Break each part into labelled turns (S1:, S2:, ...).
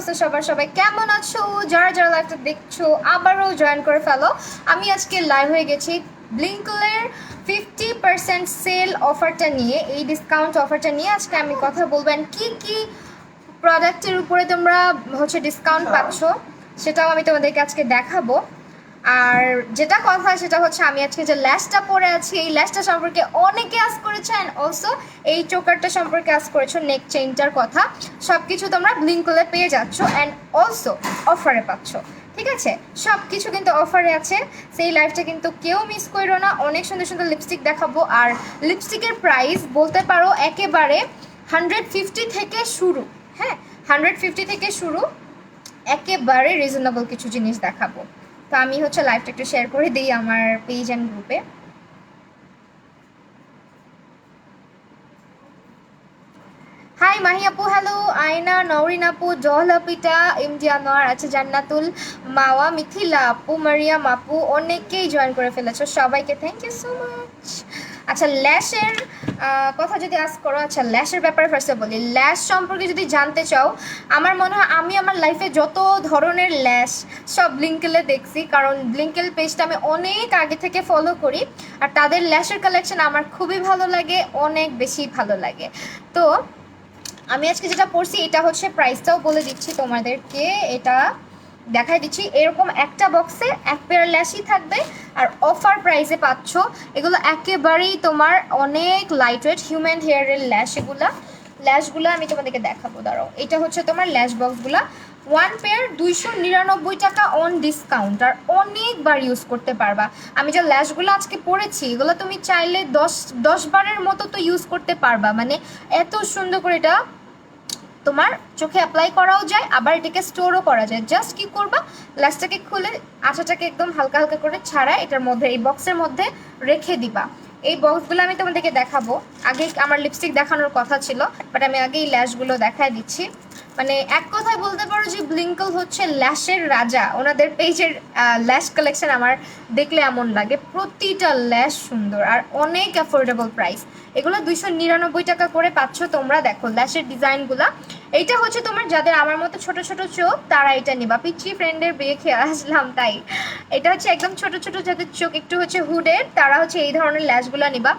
S1: অবস্থা সবাই কেমন আছো? যারা যারা লাইভটা দেখছো আবারও জয়েন করে ফেলো। আমি আজকে লাইভ হয়ে গেছি ব্লিঙ্কলের 50% সেল অফারটা নিয়ে। এই ডিসকাউন্ট অফারটা নিয়ে আজকে আমি কথা বলবো, and কি কি প্রোডাক্টের উপরে তোমরা ডিসকাউন্ট পাচ্ছ সেটাও আমি তোমাদেরকে আজকে দেখাবো। আর যেটা কথা সেটা হচ্ছে, আমি আজকে যে ল্যাশটা পরে আছি এই ল্যাশটা সম্পর্কে অনেকে আস করেছে, অ্যান্ড অলসো এই চোকারটা সম্পর্কে আস করেছো, নেক চেইনটার কথা। সব কিছু তোমরা ব্লিঙ্কলে পেয়ে যাচ্ছ, অ্যান্ড অলসো অফারে পাচ্ছ। ঠিক আছে, সব কিছু কিন্তু অফারে আছে। সেই লাইফটা কিন্তু কেউ মিস করো না। অনেক সুন্দর সুন্দর লিপস্টিক দেখাবো, আর লিপস্টিকের প্রাইস বলতে পারো একেবারে 150 থেকে শুরু। হ্যাঁ, 150 থেকে শুরু, একেবারে রিজনেবল কিছু জিনিস দেখাবো। তো আমি লাইভটা একটু শেয়ার করে দিই আমার পেজ অ্যান্ড গ্রুপে। হাই মাহি আপু, হ্যালো আয়না, নওরিন আপু, জহল আপিটা, এমডি আনোয়ার, আচ্ছা জান্নাতুল, মাওয়া, মিথিলা আপু, মারিয়াম আপু, অনেকেই জয়েন করে ফেলেছো, সবাইকে থ্যাংক ইউ সো মাচ। আচ্ছা, ল্যাশের কথা যদি আজ করো, আচ্ছা ল্যাশের ব্যাপারে ফার্স্টে বলি। ল্যাশ সম্পর্কে যদি জানতে চাও, আমার মনে হয় আমি আমার লাইফে যত ধরনের ল্যাশ সব ব্লিঙ্কেলে দেখছি, কারণ ব্লিঙ্কেল পেজটা আমি অনেক আগে থেকে ফলো করি, আর তাদের ল্যাশের কালেকশন আমার খুবই ভালো লাগে, অনেক বেশি ভালো লাগে। তো আমি আজকে যেটা পড়ছি এটা প্রাইসটাও বলে দিচ্ছি তোমাদেরকে, এটা দেখাই দিচ্ছি। এরকম একটা বক্সে এক পেয়ার ল্যাশই থাকবে, আর অফার প্রাইসে পাচ্ছ। এগুলো একেবারেই তোমার অনেক লাইট ওয়েট হিউম্যান হেয়ারের ল্যাশ। ল্যাশগুলো আমি তোমাদেরকে দেখাবো, দাঁড়াও। এটা তোমার ল্যাশ বক্সগুলো, ওয়ান পেয়ার 299 টাকা অন ডিসকাউন্ট, আর অনেকবার ইউজ করতে পারবা। আমি যে ল্যাশগুলো আজকে পরেছি এগুলো তুমি চাইলে 10 বারের মতো তো ইউজ করতে পারবা, মানে এত সুন্দর করে এটা তোমার চোখে অ্যাপ্লাই করাও যায়, আবার এটাকে স্টোরও করা যায়। জাস্ট কি করবা, ল্যাশটাকে খুলে আঠাটাকে একদম হালকা হালকা করে ছাড়া এটার মধ্যে, এই বক্সের মধ্যে রেখে দিবা। এই বক্সগুলো আমি তোমাদেরকে দেখাবো। আগে আমার লিপস্টিক দেখানোর কথা ছিল, বাট আমি আগে এই ল্যাশগুলো দেখায় দিচ্ছি। মানে এক কথায় বলতে পারো যে ব্লিঙ্কল হচ্ছে ল্যাশের রাজা। ওনাদের পেজের ল্যাশ কালেকশন আমার দেখলে এমন লাগে, প্রতিটা ল্যাশ সুন্দর আর অনেক অ্যাফোর্ডেবল প্রাইস। এগুলো 299 টাকা করে পাচ্ছ তোমরা। দেখো ল্যাশের ডিজাইনগুলা, এইটা তোমার যাদের আমার মতো ছোট ছোট চোখ তারা এটা নিবা। পিচ্ছি ফ্রেন্ডের বিয়ে খেয়ে আসলাম তাই। এটা একদম ছোট ছোট যাদের চোখ একটু হুডের, তারা এই ধরনের ল্যাশগুলা নিবা।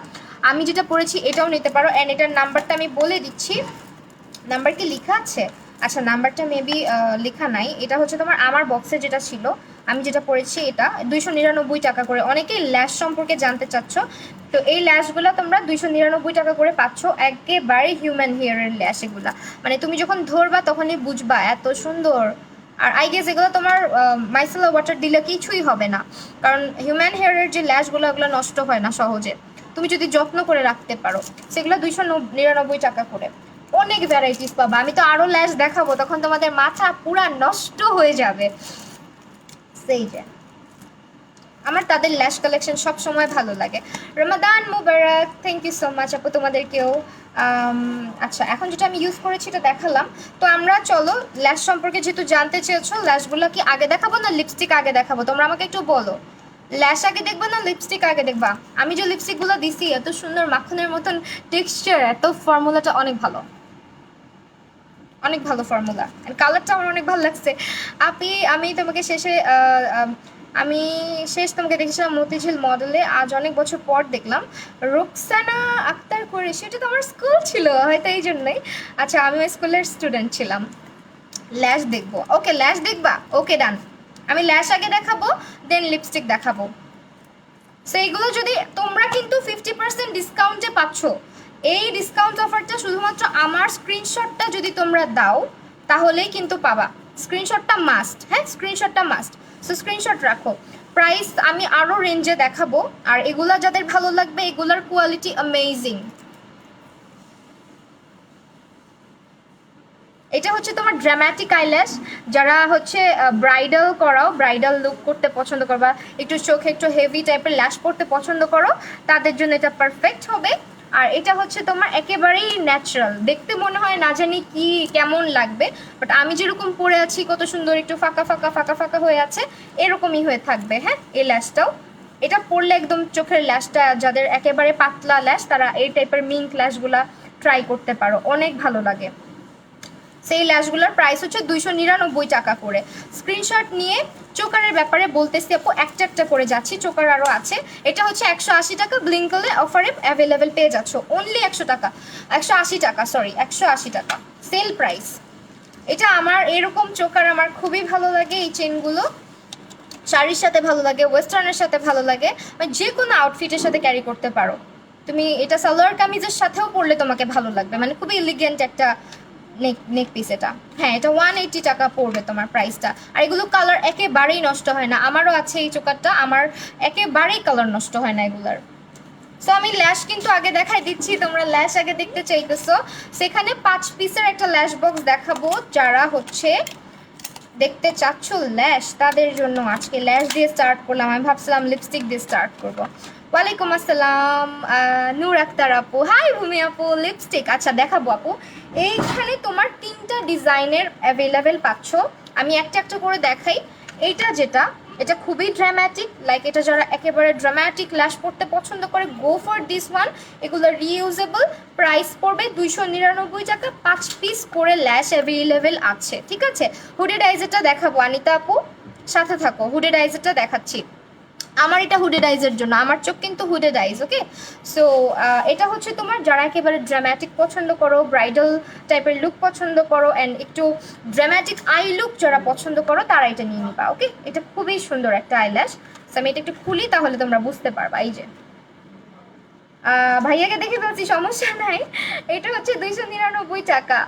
S1: আমি যেটা পরেছি এটাও নিতে পারো, অ্যান্ড এটার নাম্বারটা আমি বলে দিচ্ছি। নাম্বার কি লেখা আছে? আচ্ছা, নাম্বারটা মেবি লেখা নাই। এটা তোমার আমার বক্সে যেটা ছিল, আমি যেটা পড়েছি এটা 299 টাকা করে। অনেকেই ল্যাশ সম্পর্কে জানতে চাচ্ছ, তো এই ল্যাশগুলো তোমরা 299 টাকা করে পাচ্ছ। একেবারে হিউম্যান হেয়ারের ল্যাশ এগুলা, মানে তুমি যখন ধরবা তখনই বুঝবা এত সুন্দর। আর আই গেস এগুলো তোমার মাইসেলার ওয়াটার দিলে কিছুই হবে না, কারণ হিউম্যান হেয়ারের যে ল্যাশগুলো ওগুলো নষ্ট হয় না সহজে, তুমি যদি যত্ন করে রাখতে পারো। সেগুলো 299 টাকা করে। অনেক ভ্যারাইটিস পাবা। আমি তো আরো ল্যাশ দেখাবো, তখন তোমাদের মাথা পুরা নষ্ট হয়ে যাবে। সেই যে আমার তাদের ল্যাশ কালেকশন সব সময় ভালো লাগে। রমাদান মুবারক, থ্যাংক ইউ সো মাচ আপু, তোমাদেরকেও। আচ্ছা, এখন যেটা আমি ইউজ করেছি এটা দেখালাম। তো আমরা চলো ল্যাশ সম্পর্কে যেহেতু জানতে চেয়েছো, ল্যাশগুলো কি আগে দেখাবো না লিপস্টিক আগে দেখাবো? তোমরা আমাকে একটু বলো, ল্যাশ আগে দেখবা না লিপস্টিক আগে দেখবা? আমি যে লিপস্টিকগুলো দিছি এত সুন্দর মাখনের মতন টেক্সচার, এত ফর্মুলাটা অনেক ভালো, অনেক ভালো ফর্মুলা, কালারটা আমার অনেক ভালো লাগছে। আমি তোমাকে আমি তোমাকে দেখেছিলাম মতিঝিল মডেলে, আজ অনেক বছর পর দেখলাম। রোকসানা আক্তার করে, সেটা তো আমার স্কুল ছিল হয়তো এই জন্যই। আচ্ছা, আমি ওই স্কুলের স্টুডেন্ট ছিলাম। ল্যাশ দেখবো, ওকে ল্যাশ দেখবা, ওকে ডান। আমি ল্যাশ আগে দেখাবো, দেন লিপস্টিক দেখাবো। সেইগুলো যদি তোমরা কিন্তু 50% ডিসকাউন্টে পাচ্ছ। এই ডিসকাউন্ট অফারটা শুধুমাত্র আমার স্ক্রিনশটটা যদি তোমরা দাও তাহলেই কিন্তু পাবা। স্ক্রিনশটটা মাস্ট, হ্যাঁ স্ক্রিনশটটা মাস্ট। সো স্ক্রিনশট রাখো। প্রাইস আমি আরও রেঞ্জে দেখাবো, আর এগুলা যাদের ভালো লাগবে, এগুলার কোয়ালিটি অ্যামেজিং। এটা তোমার ড্রামাটিক আইল্যাশ, যারা ব্রাইডাল করাও, ব্রাইডাল লুক করতে পছন্দ করবা, একটু চোখে একটু হেভি টাইপের ল্যাশ পরতে পছন্দ করো, তাদের জন্য এটা পারফেক্ট হবে। আর এটা তোমার একেবারেই ন্যাচারাল, দেখতে মনে হয় না জানি কি কেমন লাগবে, বাট আমি যেরকম পরে আছি কত সুন্দর একটু ফাঁকা ফাঁকা ফাঁকা ফাঁকা হয়ে আছে, এরকমই হয়ে থাকবে। হ্যাঁ, এই ল্যাশটাও এটা পরলে একদম চোখের ল্যাশটা, যাদের একেবারে পাতলা ল্যাশ তারা এই টাইপের মিঙ্ক ল্যাশগুলা ট্রাই করতে পারো, অনেক ভালো লাগে। সেই ল্যাশগুলোর প্রাইস হচ্ছে 299 টাকা করে। স্ক্রিনশট নিয়ে চোকারের ব্যাপারে বলতেছি আপু, একটা একটা করে যাচ্ছি, চোকার আরও আছে। এটা হচ্ছে 180 টাকা, ব্লিঙ্কলে অফারে অ্যাভেলেবেল পেয়ে যাচ্ছ অনলি 100 টাকা, 180 টাকা, সরি 180 টাকা সেল প্রাইস। এটা আমার এরকম চোকার আমার খুবই ভালো লাগে, এই চেনগুলো শাড়ির সাথে ভালো লাগে, ওয়েস্টার্নের সাথে ভালো লাগে, মানে যে কোনো আউটফিটের সাথে ক্যারি করতে পারো তুমি। এটা সালোয়ার কামিজের সাথেও পরলে তোমাকে ভালো লাগবে, মানে খুবই এলিগেন্ট একটা নেক পিস এটা। হ্যাঁ, এটা 180 টাকা পড়বে তোমার প্রাইসটা। আর এগুলো কালার একেবারেই নষ্ট হয় না, আমারও আছে এই চোকারটা, আমার একেবারেই কালার নষ্ট হয় না এগুলার। সো আমি ল্যাশ কিন্তু আগে দেখাই দিচ্ছি, তোমরা ল্যাশ আগে দেখতে চাইতেছো, সেখানে 5 পিসের একটা ল্যাশ বক্স দেখাবো। যারা হচ্ছে দেখতে চাচ্ছ ল্যাশ, তাদের জন্য আজকে ল্যাশ দিয়ে স্টার্ট করলাম। আমি ভাবছিলাম লিপস্টিক দিয়ে স্টার্ট করব। ওয়ালাইকুম আসসালাম নূর আক্তার আপু, হাই ভূমি আপু। লিপস্টিক আচ্ছা দেখাবো আপু, এইখানে তোমার 3টা ডিজাইনের অ্যাভেলেবেল পাচ্ছ। আমি একটা একটা করে দেখাই। এইটা যেটা, এটা খুবই ড্রামাটিক, লাইক এটা যারা একেবারে ড্রামাটিক ল্যাশ পড়তে পছন্দ করে, গো ফর দিস ওয়ান। এগুলো রিইউজেবল, প্রাইস পড়বে 299 টাকা। 5 পিস করে ল্যাশ অ্যাভেলেবেল আছে, ঠিক আছে। হুডেড আইজেরটা দেখাবো আনিতা আপু, সাথে থাকো। হুডেড আইজেরটা দেখাচ্ছি, আমার এটা হুডেড আইজের জন্য, আমার চোখ কিন্তু হুডেড আইজ, ওকে। সো এটা হচ্ছে তোমার যারা একেবারে ড্রামাটিক পছন্দ করো, ব্রাইডাল টাইপের লুক পছন্দ করো, অ্যান্ড একটু ড্রামাটিক আই লুক যারা পছন্দ করো তারা এটা নিয়ে নিবা, ওকে। এটা খুবই সুন্দর একটা আইল্যাশ। সো আমি এটা একটু খুলি, তাহলে তোমরা বুঝতে পারবা। এই যে ভাইয়াকে দেখে ফেলছি, সমস্যা নাই। এটা হচ্ছে 299 টাকা।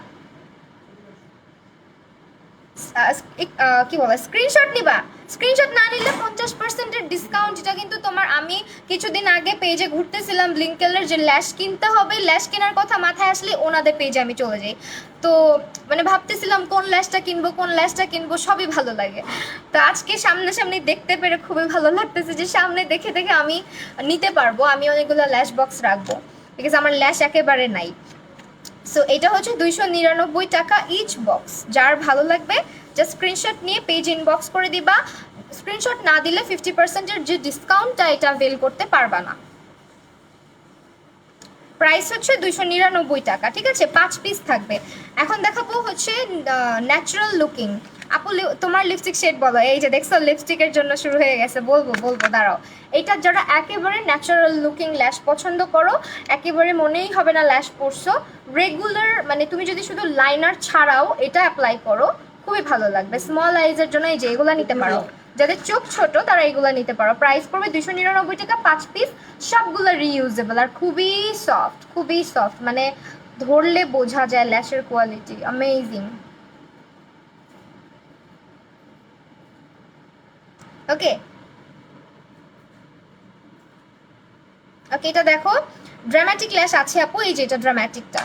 S1: কি বলে, স্ক্রিনশট নিবা, স্ক্রিনশট না নিলে 50%-এর ডিসকাউন্ট। এটা কিন্তু তোমার, আমি কিছুদিন আগে পেজে ঘুরতেছিলাম ব্লিঙ্কেলের, যে ল্যাশ কিনতে হবে, ল্যাশ কেনার কথা মাথায় আসলে ওনাদের পেজে আমি চলে যাই। তো মানে ভাবতেছিলাম কোন ল্যাশটা কিনবো, কোন ল্যাশটা কিনবো, সবই ভালো লাগে। তো আজকে সামনাসামনি দেখতে পেরে খুবই ভালো লাগতেছে, যে সামনে দেখে দেখে আমি নিতে পারবো। আমি অনেকগুলো ল্যাশ বক্স রাখবো, বিকজ আমার ল্যাশ একেবারে নাই। সো এটা হচ্ছে 299 টাকা ইচ বক্স। যার ভালো লাগবে জাস্ট স্ক্রিনশট নিয়ে পেজ ইনবক্স করে দিবা। স্ক্রিনশট না দিলে 50%-এর যে ডিসকাউন্টটা, এটা অ্যাভেল করতে পারবা না। প্রাইস হচ্ছে 299 টাকা, ঠিক আছে। 5 পিস থাকবে। এখন দেখাবো হচ্ছে ন্যাচারাল লুকিং। আপু তোমার লিপস্টিক শেড বলো। এই যে দেখছো, লিপস্টিকের জন্য শুরু হয়ে গেছে, বলবো বলবো, দাঁড়াও। এইটা যারা একেবারে ন্যাচারাল লুকিং ল্যাশ পছন্দ করো, একেবারে মনেই হবে না ল্যাশ পরছো, রেগুলার, মানে তুমি যদি শুধু লাইনার ছাড়াও এটা অ্যাপ্লাই করো, খুবই ভালো লাগবে। স্মল আইজের জন্য এই যে এগুলো নিতে পারো, যাদের চোখ ছোট তারা এগুলো নিতে পারো। প্রাইস পড়বে 299 টাকা, 5 পিস, সবগুলো রিইউজেবল, আর খুবই সফট, খুবই সফট, মানে ধরলে বোঝা যায় ল্যাশের কোয়ালিটি অ্যামেজিং। ওকে ওকে, এটা দেখো ড্রামাটিক ল্যাশ আছে আপু, এই যে এটা ড্রামাটিকটা।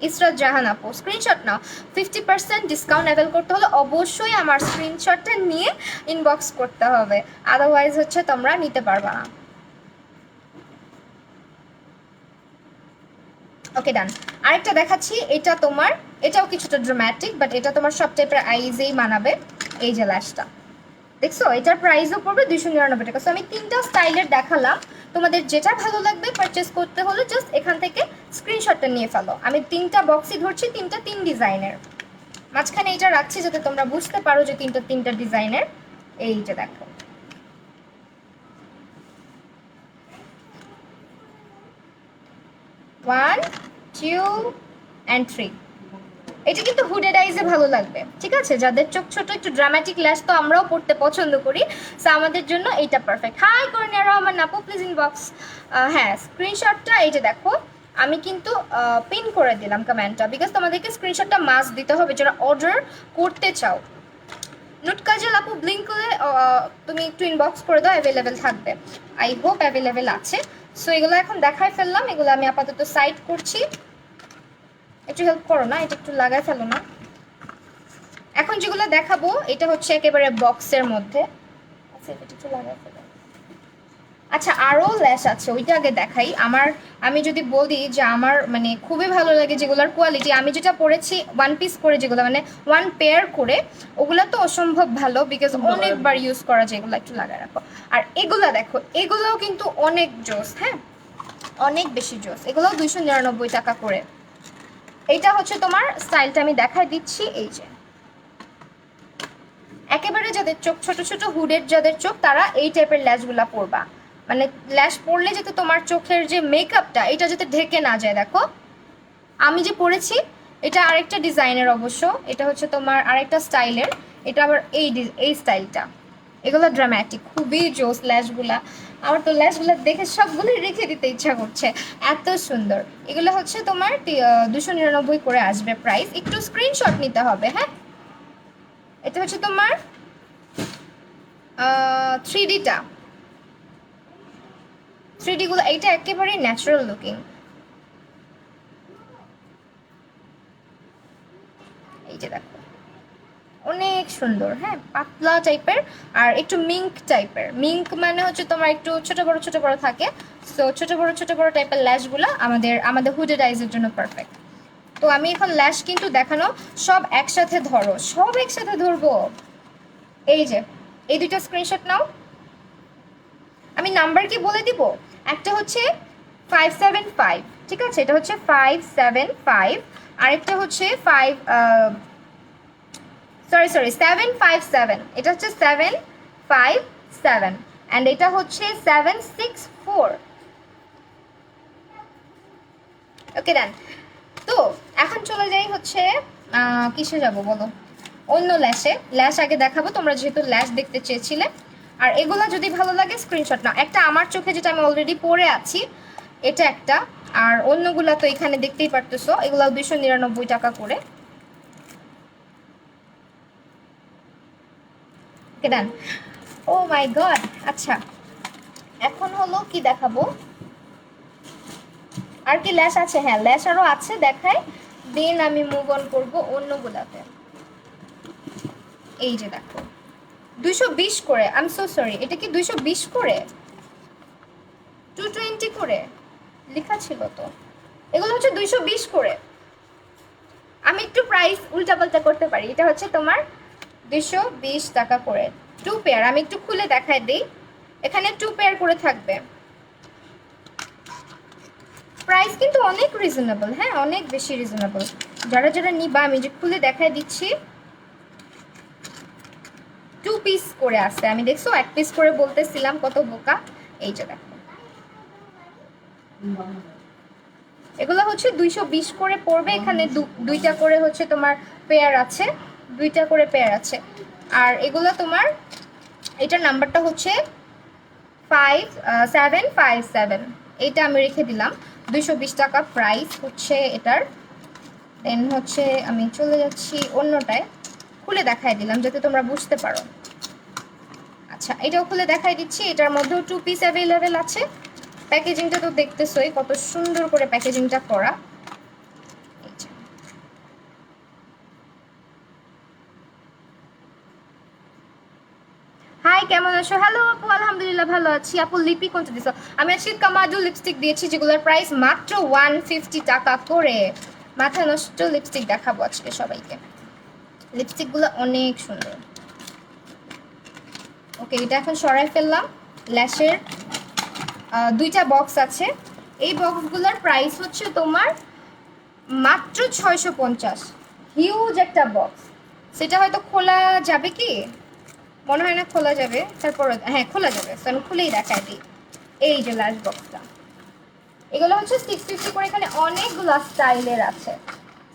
S1: ইসরাত জাহান আপু, স্ক্রিনশট নাও। 50% ডিসকাউন্ট অ্যাভেল করতে হলে অবশ্যই আমার স্ক্রিনশটটা নিয়ে ইনবক্স করতে হবে, আদারওয়াইজ হচ্ছে তোমরা নিতে পারবা না। ওকে ডান। আরেকটা দেখাচ্ছি, এটা তোমার, এটাও কিছুটা ড্রামাটিক, বাট এটা তোমার সব টাইপের আইজেই মানাবে। এই যে ল্যাশটা দেখছো, এটার প্রাইসও পড়বে 299 টাকা। সো আমি 3টা স্টাইলের দেখালাম, তোমাদের যেটা ভালো লাগবে পারচেস করতে হলে জাস্ট এখান থেকে স্ক্রিনশটটা নিয়ে ফেলো। আমি 3টা বক্সই ধরছি, 3টা 3 ডিজাইনের, মাঝখানে এটা রাখছি যাতে তোমরা বুঝতে পারো যে 3টা ডিজাইনের। এই যে দেখো, 1 2 and 3। এটা কিন্তু হুডেড আইজে ভালো লাগবে, ঠিক আছে। যাদের চোখ ছোট, একটু ড্রামাটিক ল্যাশ তো আমরাও পড়তে পছন্দ করি, সো আমাদের জন্য এইটা পারফেক্ট। হাই করনিয়া রহমান আপু, প্লিজ ইনবক্স। হ্যাঁ, স্ক্রিনশটটা এই যে দেখো, আমি কিন্তু পিন করে দিলাম কমেন্টটা, বিকজ তোমাদেরকে স্ক্রিনশটটা মাস্ট দিতে হবে যারা অর্ডার করতে চাও। নুট কাজল আপু, ব্লিঙ্ক করে তুমি একটু ইনবক্স করে দাও, অ্যাভেলেবেল থাকবে, আই হোপ অ্যাভেলেবেল আছে। সো এগুলো এখন দেখাই ফেললাম, এগুলো আমি আপাতত সাইড করছি। একটু হেল্প করো না, এটা একটু লাগাই ফেলো না। এখন যেগুলো দেখাবো এটা হচ্ছে একেবারে বক্সের মধ্যে। আচ্ছা, এটা একটু লাগাই ফেলো। আচ্ছা, আরও ল্যাশ আছে, ওইটা আগে দেখাই। আমি যদি বলি যে আমার মানে খুবই ভালো লাগে যেগুলোর কোয়ালিটি, আমি যেটা পরেছি 1 পিস করে, যেগুলো মানে 1 পেয়ার করে, ওগুলো তো অসম্ভব ভালো, বিকজ অনেকবার ইউজ করা যায়। এগুলো একটু লাগাই রাখো। আর এগুলো দেখো, এগুলোও কিন্তু অনেক জোস, হ্যাঁ অনেক বেশি জোস। এগুলোও 299 টাকা করে। এটা হচ্ছে তোমার স্টাইলটা আমি দেখাই দিচ্ছি। এই যে একেবারে যাদের চোখ ছোট ছোট হুডের যাদের চোখ তারা এই টাইপের ল্যাশগুলা পরবা, মানে ল্যাশ পরলে যাতে তোমার চোখের যে মেকআপটা এটা যাতে ঢেকে না যায়। দেখো আমি যে পরেছি এটা আরেকটা ডিজাইনের অবশ্য, এটা হচ্ছে তোমার আরেকটা স্টাইলের, এটা আবার এই স্টাইলটা, এগুলো ড্রামাটিক, খুবই জোস ল্যাশগুলা। আমার তো ল্যাশগুলো দেখে সবগুলোই রেখে দিতে ইচ্ছা করছে, এত সুন্দর। এগুলো হচ্ছে তোমার 299 করে আসবে প্রাইস, একটু স্ক্রিনশট নিতে হবে। হ্যাঁ, এটা হচ্ছে তোমার 3Dটা, 3Dগুলো এইটা একেবারেই ন্যাচারাল লুকিং। এই যে দেখো অনেক সুন্দর, হ্যাঁ পাতলা টাইপের আর একটু মিঙ্ক টাইপের। মিঙ্ক মানে হচ্ছে তোমার একটু ছোট বড় থাকে, সো ছোট বড় টাইপের ল্যাশগুলো আমাদের হুডেড আইজের জন্য পারফেক্ট। তো আমি এখন ল্যাশ কিন্তু দেখানো সব একসাথে ধরো, সব একসাথে ধরবো। এই যে এই দুইটা স্ক্রিনশট নাও, আমি নাম্বার কি বলে দিব। একটা হচ্ছে 575, ঠিক আছে, এটা হচ্ছে 575, আরেকটা হচ্ছে 757, এটা হচ্ছে 757 অ্যান্ড এটা হচ্ছে 764। ওকে ডান। তো এখন চলে যাই হচ্ছে কিসে যাব বলো, অন্য ল্যাশে। ল্যাশ আগে দেখাবো তোমরা যেহেতু ল্যাশ দেখতে চেয়েছিলে। আর এগুলা যদি ভালো লাগে স্ক্রিনশট নাও। একটা আমার চোখে যেটা আমি অলরেডি পরে আছি এটা একটা, আর অন্যগুলা তো এখানে দেখতেই পারতেছো, এগুলা 299 টাকা করে। ওকে ডান। ও মাই গড। আচ্ছা এখন হলো কি দেখাবো, আর কি ল্যাশ আছে, হ্যাঁ ল্যাশ আরও আছে দেখাই, দেন আমি মুভ অন করবো অন্যগুলাতে। এই যে দেখো 220 করে, আই এম সো সরি, এটা কি 220 করে, 220 করে লেখা ছিল তো, এগুলো হচ্ছে 220 করে। আমি একটু প্রাইস উল্টাপাল্টা করতে পারি, এটা হচ্ছে তোমার 220 টাকা করে 2 পেয়ার। আমি একটু খুলে দেখাই দিই, এখানে 2 পেয়ার করে থাকবে। প্রাইস কিন্তু অনেক রিজনেবল, হ্যাঁ অনেক বেশি রিজনেবল। যারা যারা নিবা আমি যে খুলে দেখাই দিচ্ছি, 2 পিস করে আছে, আমি দেখছো 1 পিস করে বলতেছিলাম কত বোকা। এই যে দেখো এগুলো হচ্ছে 220 করে পড়বে, এখানে দুইটা করে হচ্ছে তোমার পেয়ার আছে, দুইটা করে পেয়ার আছে। আর এগুলো তোমার এটার নাম্বারটা হচ্ছে 5757, এইটা আমি রেখে দিলাম। 220 টাকা প্রাইস হচ্ছে এটার। দেন হচ্ছে আমি চলে যাচ্ছি অন্যটায়, খুলে দেখাই দিলাম যাতে তোমরা বুঝতে পারো। আচ্ছা এটাও খুলে দেখাই দিচ্ছি, এটার মধ্যেও 2 পিস অ্যাভেলেবেল আছে। প্যাকেজিংটা তো দেখতেছোই কত সুন্দর করে প্যাকেজিংটা করা। হাই কেমন আছো? হ্যালো আপু, আলহামদুলিল্লাহ ভালো আছি। আপু লিপি কোনটা দিছো? আমি আজকে কামাডু লিপস্টিক দিয়েছি যেগুলোর প্রাইস মাত্র 150 টাকা করে। মাথা নষ্ট লিপস্টিক দেখাবো আজকে সবাইকে, লিপস্টিকগুলো অনেক সুন্দর। ওকে এটা এখন সরাই ফেললাম। ল্যাশের দুইটা বক্স আছে, এই বক্সগুলোর প্রাইস হচ্ছে তোমার মাত্র 650। হিউজ একটা বক্স, সেটা হয়তো খোলা যাবে কি, মনে হয় না খোলা যাবে, তারপর হ্যাঁ খোলা যাবে, তো আমি খুলেই দেখাই দিই। এই যে লাস্ট বক্সটা, এগুলো হচ্ছে 650 করে। এখানে অনেকগুলো স্টাইলের আছে,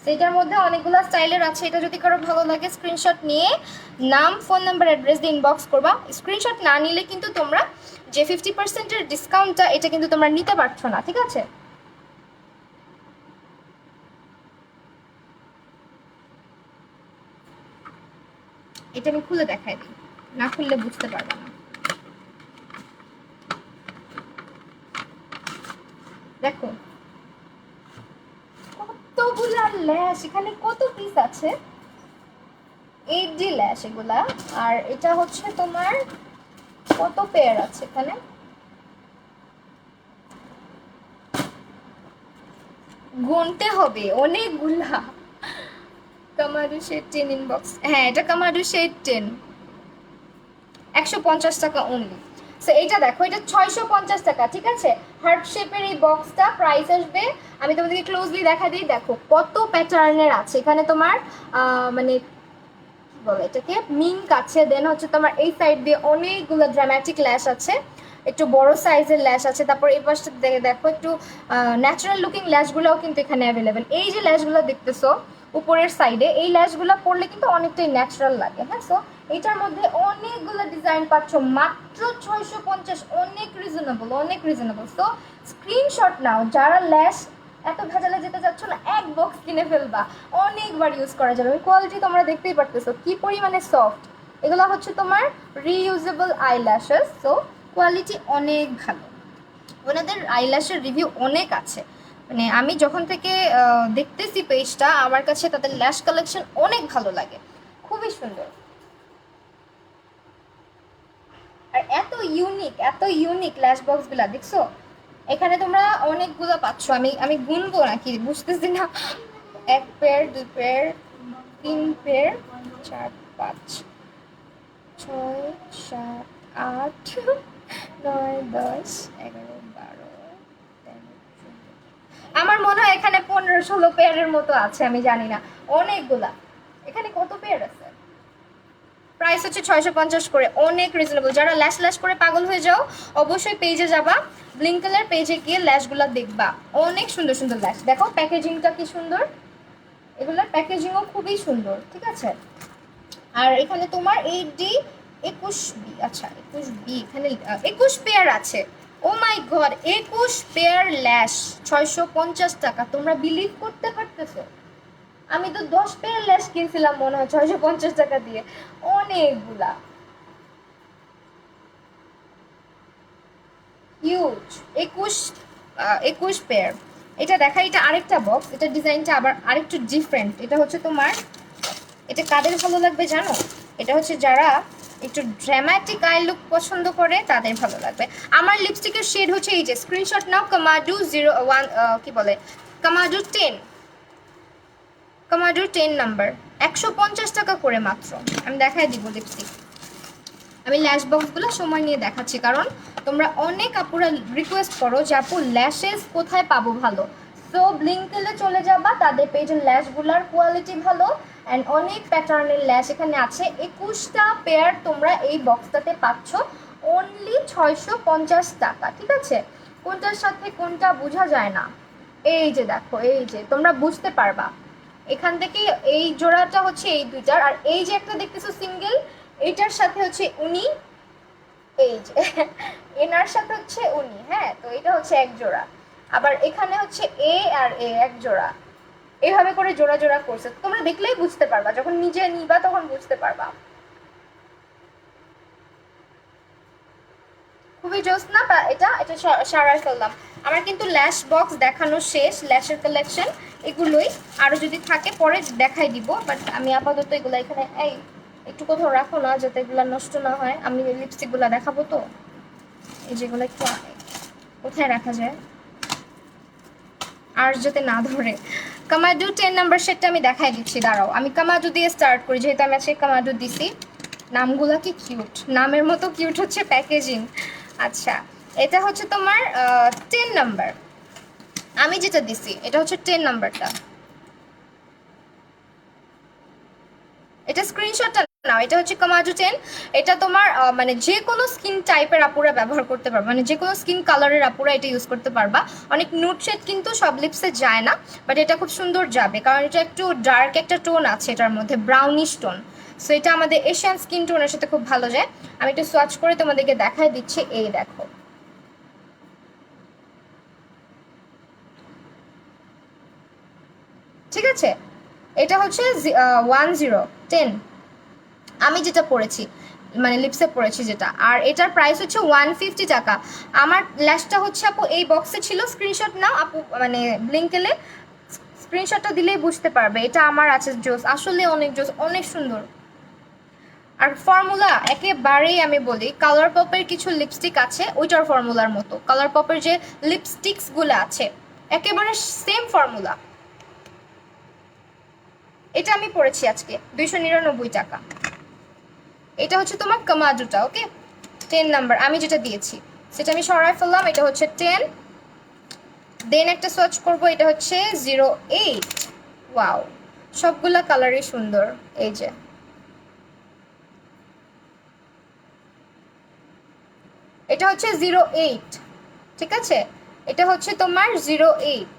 S1: সেটার মধ্যে অনেকগুলো স্টাইলের আছে। এটা যদি কারো ভালো লাগে স্ক্রিনশট নিয়ে নাম ফোন নাম্বার অ্যাড্রেস দিয়ে ইনবক্স করবা। স্ক্রিনশট না নিলে কিন্তু তোমরা যে 50%-এর ডিসকাউন্টটা এটা কিন্তু তোমরা নিতে পারছো না, ঠিক আছে। এটা আমি খুলে দেখাই দিই, না খুললে বুঝতে পারবে না। দেখো কতগুলা ল্যাশ, এখানে কত পিস আছে, 8D ল্যাশ এগুলা। আর এটা হচ্ছে তোমার কত পেয়ার আছে এখানে, গুনতে হবে অনেকগুলা। কামারু শেড 10 ইনবক্স, হ্যাঁ এটা কামারু শেড 10, 150 টাকা অনলি। সো এইটা দেখো, এটা 650 টাকা, ঠিক আছে। হার্ট শেপের এই বক্সটা প্রাইস আসবে, আমি তোমাদেরকে ক্লোজলি দেখা দিই, দেখো কত প্যাটার্নের আছে এখানে তোমার, মানে বলে এটাকে মিঙ্ক আছে, দেন হচ্ছে তোমার এই সাইড দিয়ে অনেকগুলো ড্রামাটিক ল্যাশ আছে, একটু বড় সাইজের ল্যাশ আছে, তারপর এই পাশটা দেখো একটু ন্যাচারাল লুকিং ল্যাশগুলোও কিন্তু এখানে অ্যাভেলেবেল। এই যে ল্যাশগুলো দেখতেছো উপরের সাইডে, এই ল্যাশগুলো পরলে কিন্তু অনেকটাই ন্যাচারাল লাগে, হ্যাঁ। সো এটার মধ্যে অনেকগুলো ডিজাইন পাচ্ছ মাত্র 650, অনেক রিজনেবল, অনেক রিজনেবল। সো স্ক্রিনশট নাও, যারা ল্যাশ এত ভেজালে যেতে চাচ্ছ না, এক বক্স কিনে ফেলবা, অনেকবার ইউজ করা যাবে। কোয়ালিটি তোমরা দেখতেই পারতেছো কি পরিমাণে সফট। এগুলো হচ্ছে তোমার রিইউজেবল আইল্যাশেস, সো কোয়ালিটি অনেক ভালো। ওনাদের আইল্যাশের রিভিউ অনেক আছে, মানে আমি যখন থেকে দেখতেছি পেজটা, আমার কাছে তাদের ল্যাশ কালেকশন অনেক ভালো লাগে, খুবই সুন্দর। আর এত ইউনিক ল্যাশ বক্সগুলা দেখছো, এখানে তোমরা অনেকগুলো পাচ্ছ, আমি গুনবো নাকি বুঝতেছি না। 1 পেয়ার, 2 পেয়ার, 3 পেয়ার, 4, 5, 6, 7, 8, 9, 10, 11, 12, 13, 14, আমার মনে হয় এখানে 15-16 পেয়ারের মতো আছে, আমি জানি না, অনেকগুলা। এখানে কত পেয়ার আছে? প্রাইস হচ্ছে 650 করে, অনেক রিজনেবল। যারা ল্যাশ ল্যাশ করে পাগল হয়ে যাও, অবশ্যই পেজে যাবা, ব্লিঙ্কেলের পেজে গিয়ে ল্যাশগুলো দেখবা, অনেক সুন্দর সুন্দর ল্যাশ। দেখো প্যাকেজিংটা কি সুন্দর, এগুলোর প্যাকেজিংও খুবই সুন্দর, ঠিক আছে। আর এখানে তোমার 8D 21B, আচ্ছা 21B, এখানে 21 পেয়ার আছে। ও মাই গড, 21 পেয়ার ল্যাশ 650 টাকা, তোমরা বিলিভ করতে পারতেছো? আমি তো 10 পেয়ার ল্যাশ কিনছিলাম মনে হয় 650 টাকা দিয়ে, অনেকগুলা, হিউজ। 21 পেয়ার। এটা দেখা, এটা আরেকটা বক্স, এটা ডিজাইনটা আবার আরেকটু ডিফারেন্ট। এটা হচ্ছে তোমার, এটা কাদের ভালো লাগবে জানো? এটা হচ্ছে যারা একটু ড্রামাটিক আই লুক পছন্দ করে তাদের ভালো লাগবে। আমার লিপস্টিকের শেড হচ্ছে এই যে, স্ক্রিনশট নাও, কামাডু 01, কি বলে, কামাডু 10, কামাডুর 10 নাম্বার, 150 টাকা করে মাত্র। আমি দেখাই দিব লিপস্টিক, আমি ল্যাশ বক্সগুলো সময় নিয়ে দেখাচ্ছি, কারণ তোমরা অনেক আপুরা রিকোয়েস্ট করো যে আপু ল্যাশেস কোথায় পাবো ভালো। সো ব্লিঙ্কেলে চলে যাবা, তাদের পেজের ল্যাশগুলোর কোয়ালিটি ভালো, অ্যান্ড অনেক প্যাটার্নের ল্যাশ এখানে আছে। 21টা পেয়ার তোমরা এই বক্সটাতে পাচ্ছ অনলি 650 টাকা, ঠিক আছে। কোনটার সাথে কোনটা বোঝা যায় না, এই যে দেখো, এই যে তোমরা বুঝতে পারবা এখান থেকে। এই জোড়াটা হচ্ছে এই দুইটার, আর এই যে একটা দেখতেছো সিঙ্গেল, এইটার সাথে হচ্ছে উনি, এই যে এনার সাথে হচ্ছে উনি, হ্যাঁ। তো এটা হচ্ছে এক জোড়া, আবার এখানে হচ্ছে এ আর এ এক জোড়া, এইভাবে করে জোড়া জোড়া করছে। তোমরা দেখলেই বুঝতে পারবা, যখন নিজে নিবা তখন বুঝতে পারবা। খুবই জোস না? এটা এটা সারাই ফেললাম। আমার কিন্তু ল্যাশ বক্স দেখানো শেষ, ল্যাশের কালেকশন এগুলোই, আরও যদি থাকে পরে দেখাই দিব, বাট আমি আপাতত এগুলো এখানে, এই একটু কোথাও রাখো না যাতে এগুলো নষ্ট না হয়, আমি লিপস্টিকগুলো দেখাবো তো, এই যেগুলো একটু কোথায় রাখা যায় আর যাতে না ধরে। কামাডু 10 নাম্বার সেটটা আমি দেখাই দিচ্ছি, দাঁড়াও আমি কামাডু দিয়ে স্টার্ট করি, যেহেতু আমি আজকে কামাডু দিছি। নামগুলো কি কিউট, নামের মতো কিউট হচ্ছে প্যাকেজিং। আচ্ছা, এটা হচ্ছে তোমার 10 নাম্বার, আমি যেটা দিছি এটা হচ্ছে 10 নাম্বারটা। এটা স্ক্রিনশটটা নাও, এটা হচ্ছে কামাজু 10। এটা তোমার মানে যে কোনো স্কিন টাইপের আপুরা ব্যবহার করতে পারবে, মানে যে কোনো স্কিন কালারের আপুরা এটা ইউজ করতে পারবা। অনেক নুড শেড কিন্তু সব লিপসে যায় না, বাট এটা খুব সুন্দর যাবে, কারণ এটা একটু ডার্ক একটা টোন আছে এটার মধ্যে, ব্রাউনিশ টোন। সো এটা আমাদের এশিয়ান স্কিন টোনের সাথে খুব ভালো যায়। আমি একটু সোয়াচ করে তোমাদেরকে দেখাই দিচ্ছি, এই দেখো, ঠিক আছে। এটা হচ্ছে 10 আমি যেটা পড়েছি, মানে লিপসে পড়েছি যেটা, আর এটার প্রাইস হচ্ছে 150 টাকা। আমার ল্যাশটা হচ্ছে আপু এই বক্সে ছিল, স্ক্রিনশট নাও আপু, মানে ব্লিঙ্কেলে স্ক্রিনশটটা দিলেই বুঝতে পারবে। এটা আমার আছে জোস, আসলে অনেক জোস, অনেক সুন্দর। আর ফর্মুলা একেবারেই আমি বলি, কালার পপের কিছু লিপস্টিক আছে ওইটার ফর্মুলার মতো, কালার পপের যে লিপস্টিক্সগুলো আছে একেবারে সেম ফর্মুলা। এটা আমি পড়েছি আজকে 299 টাকা। এটা হচ্ছে তোমার কামাজুটা, ওকে। 10 নাম্বার আমি যেটা দিয়েছি সেটা আমি সরাই ফেললাম, এটা হচ্ছে 10। দেন একটা সোয়াচ করব, এটা হচ্ছে 08। ওয়াও, সবগুলা কালারই সুন্দর। এই যে এটা হচ্ছে 08, ঠিক আছে, এটা হচ্ছে তোমার 08।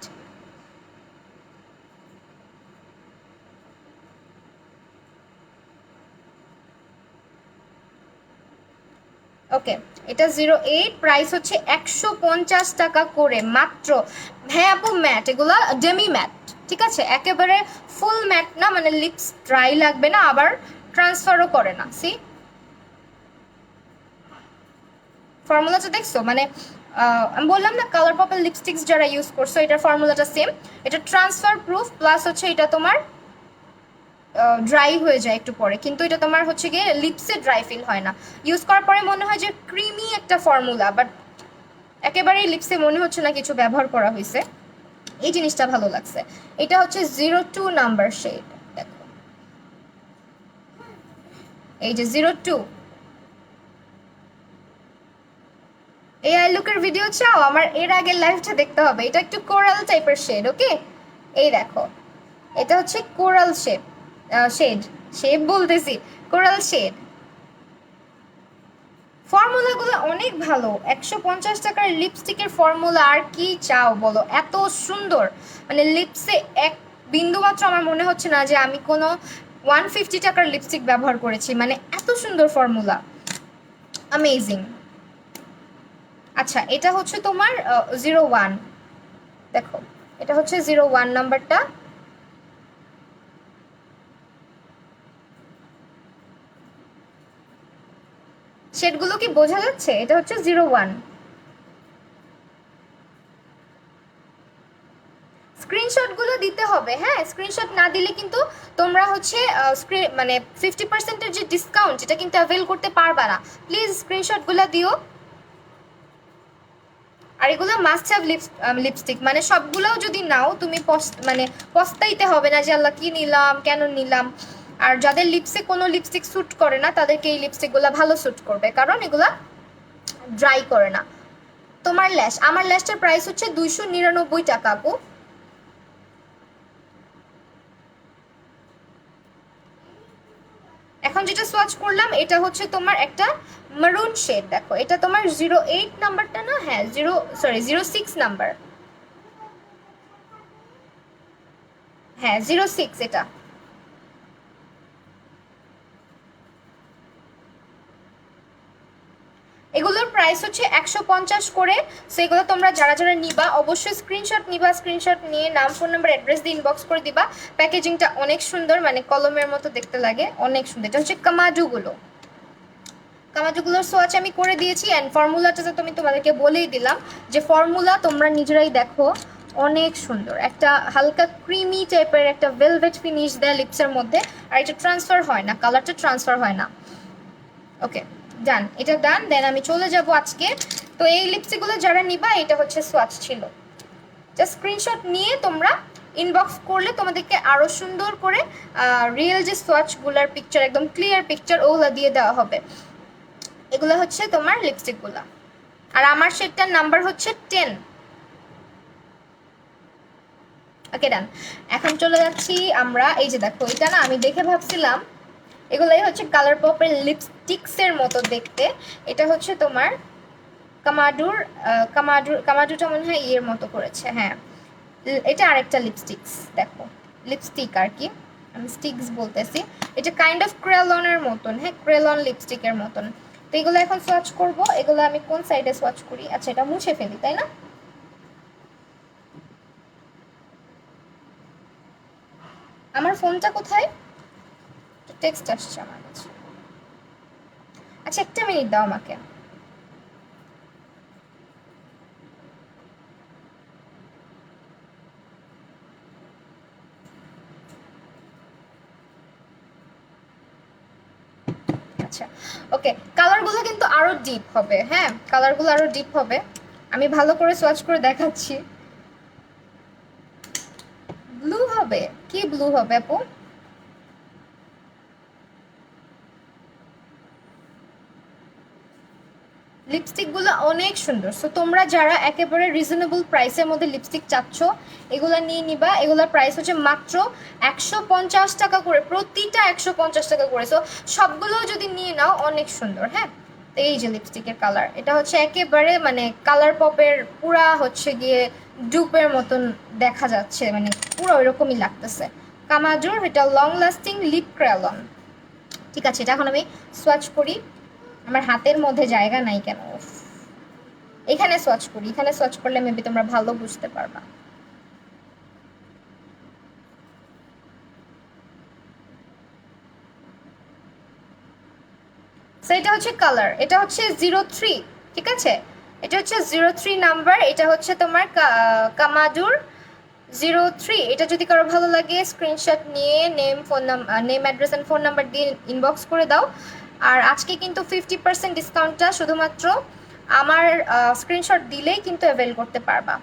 S1: ওকে, এটা 08, প্রাইস হচ্ছে 150 টাকা করে মাত্র। হ্যাঁ আপু, ম্যাট, এগুলো ডেমি ম্যাট, ঠিক আছে, একেবারে ফুল ম্যাট না, মানে লিপস ড্রাই লাগবে না, আবার ট্রান্সফারও করে না। সি ফর্মুলাটা দেখছো, মানে আমি বললাম না কালার পপের লিপস্টিক্স যারা ইউজ করছো এটার ফর্মুলাটা সেম। এটা ট্রান্সফার প্রুফ, প্লাস হচ্ছে এটা তোমার ড্রাই হয়ে যায় একটু পরে, কিন্তু এটা তোমার হচ্ছে গিয়ে লিপসে ড্রাই ফিল হয় না। ইউজ করার পরে মনে হয় যে ক্রিমি একটা ফর্মুলা, বাট একেবারেই লিপসে মনে হচ্ছে না কিছু ব্যবহার করা হয়েছে। এই জিনিসটা ভালো লাগছে। এটা হচ্ছে 02 নাম্বার শেড, দেখো এই যে 02। এই আই লুকের ভিডিও চাও, আমার এর আগের লাইভটা দেখতে হবে। এটা একটু কোরাল টাইপের শেড, ওকে। এই দেখো, এটা হচ্ছে কোরাল শেড, শেড শেড বলতেছি, কোরাল শেড। ফর্মুলাগুলো অনেক ভালো, 150 টাকার লিপস্টিকের ফর্মুলা আর কি চাও বলো, এত সুন্দর। মানে লিপসে এক বিন্দু মাত্র আমার মনে হচ্ছে না যে আমি কোনো 150 টাকার লিপস্টিক ব্যবহার করেছি, মানে এত সুন্দর ফর্মুলা, অ্যামেজিং। আচ্ছা, এটা হচ্ছে তোমার 01, দেখো এটা হচ্ছে 01 নাম্বারটা। শেডগুলো কি বোঝা যাচ্ছে? এটা হচ্ছে 01। স্ক্রিনশটগুলো দিতে হবে, হ্যাঁ, স্ক্রিনশট না দিলে কিন্তু তোমরা হচ্ছে মানে 50%-এর যে ডিসকাউন্ট এটা কিন্তু অ্যাভেল করতে পারবা না। প্লিজ স্ক্রিনশটগুলো দিও। আর এগুলো মাস্ট হ্যাভ লিপস্টিক, মানে সবগুলোও যদি নাও তুমি মানে পস্তাইতে হবে না যে আল্লাহ কি নিলাম, কেন নিলাম। আর যাদের লিপসে কোনো লিপস্টিক স্যুট করে না তাদেরকে এই লিপস্টিকগুলো ভালো স্যুট করবে, কারণ এগুলা ড্রাই করে না। তোমার ল্যাশ, আমার ল্যাশটার প্রাইস হচ্ছে 299 টাকা আপু। এখন যেটা সোয়াচ করলাম এটা হচ্ছে তোমার একটা মারুন শেড, দেখো এটা তোমার 08 নাম্বারটা না, হ্যাঁ 06 নাম্বার, হ্যাঁ 06 এটা। এগুলোর প্রাইস হচ্ছে 150 করে। সো এগুলো তোমরা যারা যারা নিবা অবশ্যই স্ক্রিনশট নিবা, স্ক্রিনশট নিয়ে নাম, ফোন নাম্বার, অ্যাড্রেস দিয়ে ইনবক্স করে দিবা। প্যাকেজিংটা অনেক সুন্দর, মানে কলমের মতো দেখতে লাগে, অনেক সুন্দর। এটা হচ্ছে কামাজুগুলো, কামাজুগুলোর সোয়াচ আমি করে দিয়েছি। অ্যান্ড ফর্মুলাটা তো আমি তোমাদেরকে বলেই দিলাম যে ফর্মুলা তোমরা নিজেরাই দেখো, অনেক সুন্দর, একটা হালকা ক্রিমি টাইপের একটা ভেলভেট ফিনিশ দেয় লিপসের মধ্যে। আর এটা ট্রান্সফার হয় না, কালারটা ট্রান্সফার হয় না। ওকে ডান, এটা ডান। দেন আমি চলে যাব আজকে। তো এই লিপস্টিকগুলো যারা নিবা, এটা হচ্ছে সোয়াচ ছিল, জাস্ট স্ক্রিনশট নিয়ে তোমরা ইনবক্স করলে তোমাদেরকে আরও সুন্দর করে রিয়েল যে সোয়াচগুলোর পিকচার, একদম ক্লিয়ার পিকচার, ওগুলো দিয়ে দেওয়া হবে। এগুলো হচ্ছে তোমার লিপস্টিকগুলো। আর আমার শেডটার নাম্বার হচ্ছে 10। ওকে ডান। এখন চলে যাচ্ছি আমরা, এই যে দেখো এটা না আমি দেখে ভাবছিলাম এগুলাই হচ্ছে কালার পপের লিপস্টিক্সের মতো দেখতে। এটা হচ্ছে তোমার কামাডুরটা মনে হয় ইয়ের মতো করেছে, হ্যাঁ এটা আরেকটা লিপস্টিক্স, দেখো লিপস্টিক আর কি, আমি স্টিক্স বলতেছি। এটা কাইন্ড অফ ক্রেলনের মতন, হ্যাঁ ক্রেলন লিপস্টিকের মতন। তো এগুলো এখন সোয়াচ করব। এগুলো আমি কোন সাইডে সোয়াচ করি? আচ্ছা, এটা মুছে ফেলি, তাই না? আমার ফোনটা কোথায়? টেক্সট আসছে আমার কাছে। আচ্ছা, একটা মিনিট দাও আমাকে। আচ্ছা ওকে, কালারগুলো কিন্তু আরো ডিপ হবে, হ্যাঁ কালারগুলো আরো ডিপ হবে। আমি ভালো করে সোয়াচ করে দেখাচ্ছি। ব্লু হবে? কি ব্লু হবে আপু? লিপস্টিকগুলো অনেক সুন্দর। সো তোমরা যারা একেবারে রিজনেবল প্রাইসের মধ্যে লিপস্টিক চাচ্ছ, এগুলো নিয়ে নিবা। এগুলোর প্রাইস হচ্ছে মাত্র 150 টাকা করে, প্রতিটা 150 টাকা করে। সো সবগুলো যদি নিয়ে নাও অনেক সুন্দর। হ্যাঁ, তো এই যে লিপস্টিকের কালার, এটা হচ্ছে একেবারে মানে কালার পপের পুরা হচ্ছে গিয়ে ডুপের মতন দেখা যাচ্ছে, মানে পুরো ওইরকমই লাগতেছে। কামাজুর, এটা লং লাস্টিং লিপ ক্রায়লন। ঠিক আছে, এটা এখন আমি সোয়াচ করি। আমার হাতের মধ্যে জায়গা নাই কেন, এখানে সোয়াচ করি, এখানে সোয়াচ করলে মেবি তোমরা ভালো বুঝতে পারবা। সো এটা হচ্ছে কালার, এটা হচ্ছে 03। ঠিক আছে, এটা হচ্ছে 03 নাম্বার। এটা হচ্ছে তোমার কামাডুর 03। এটা যদি কারো ভালো লাগে স্ক্রিনশট নিয়ে name phone number, name address and phone number দিয়ে ইনবক্স করে দাও। আর আজকে কিন্তু 50% ডিসকাউন্টটা শুধুমাত্র আমার স্ক্রিনশট দিলেই কিন্তু অ্যাভেল করতে পারবা।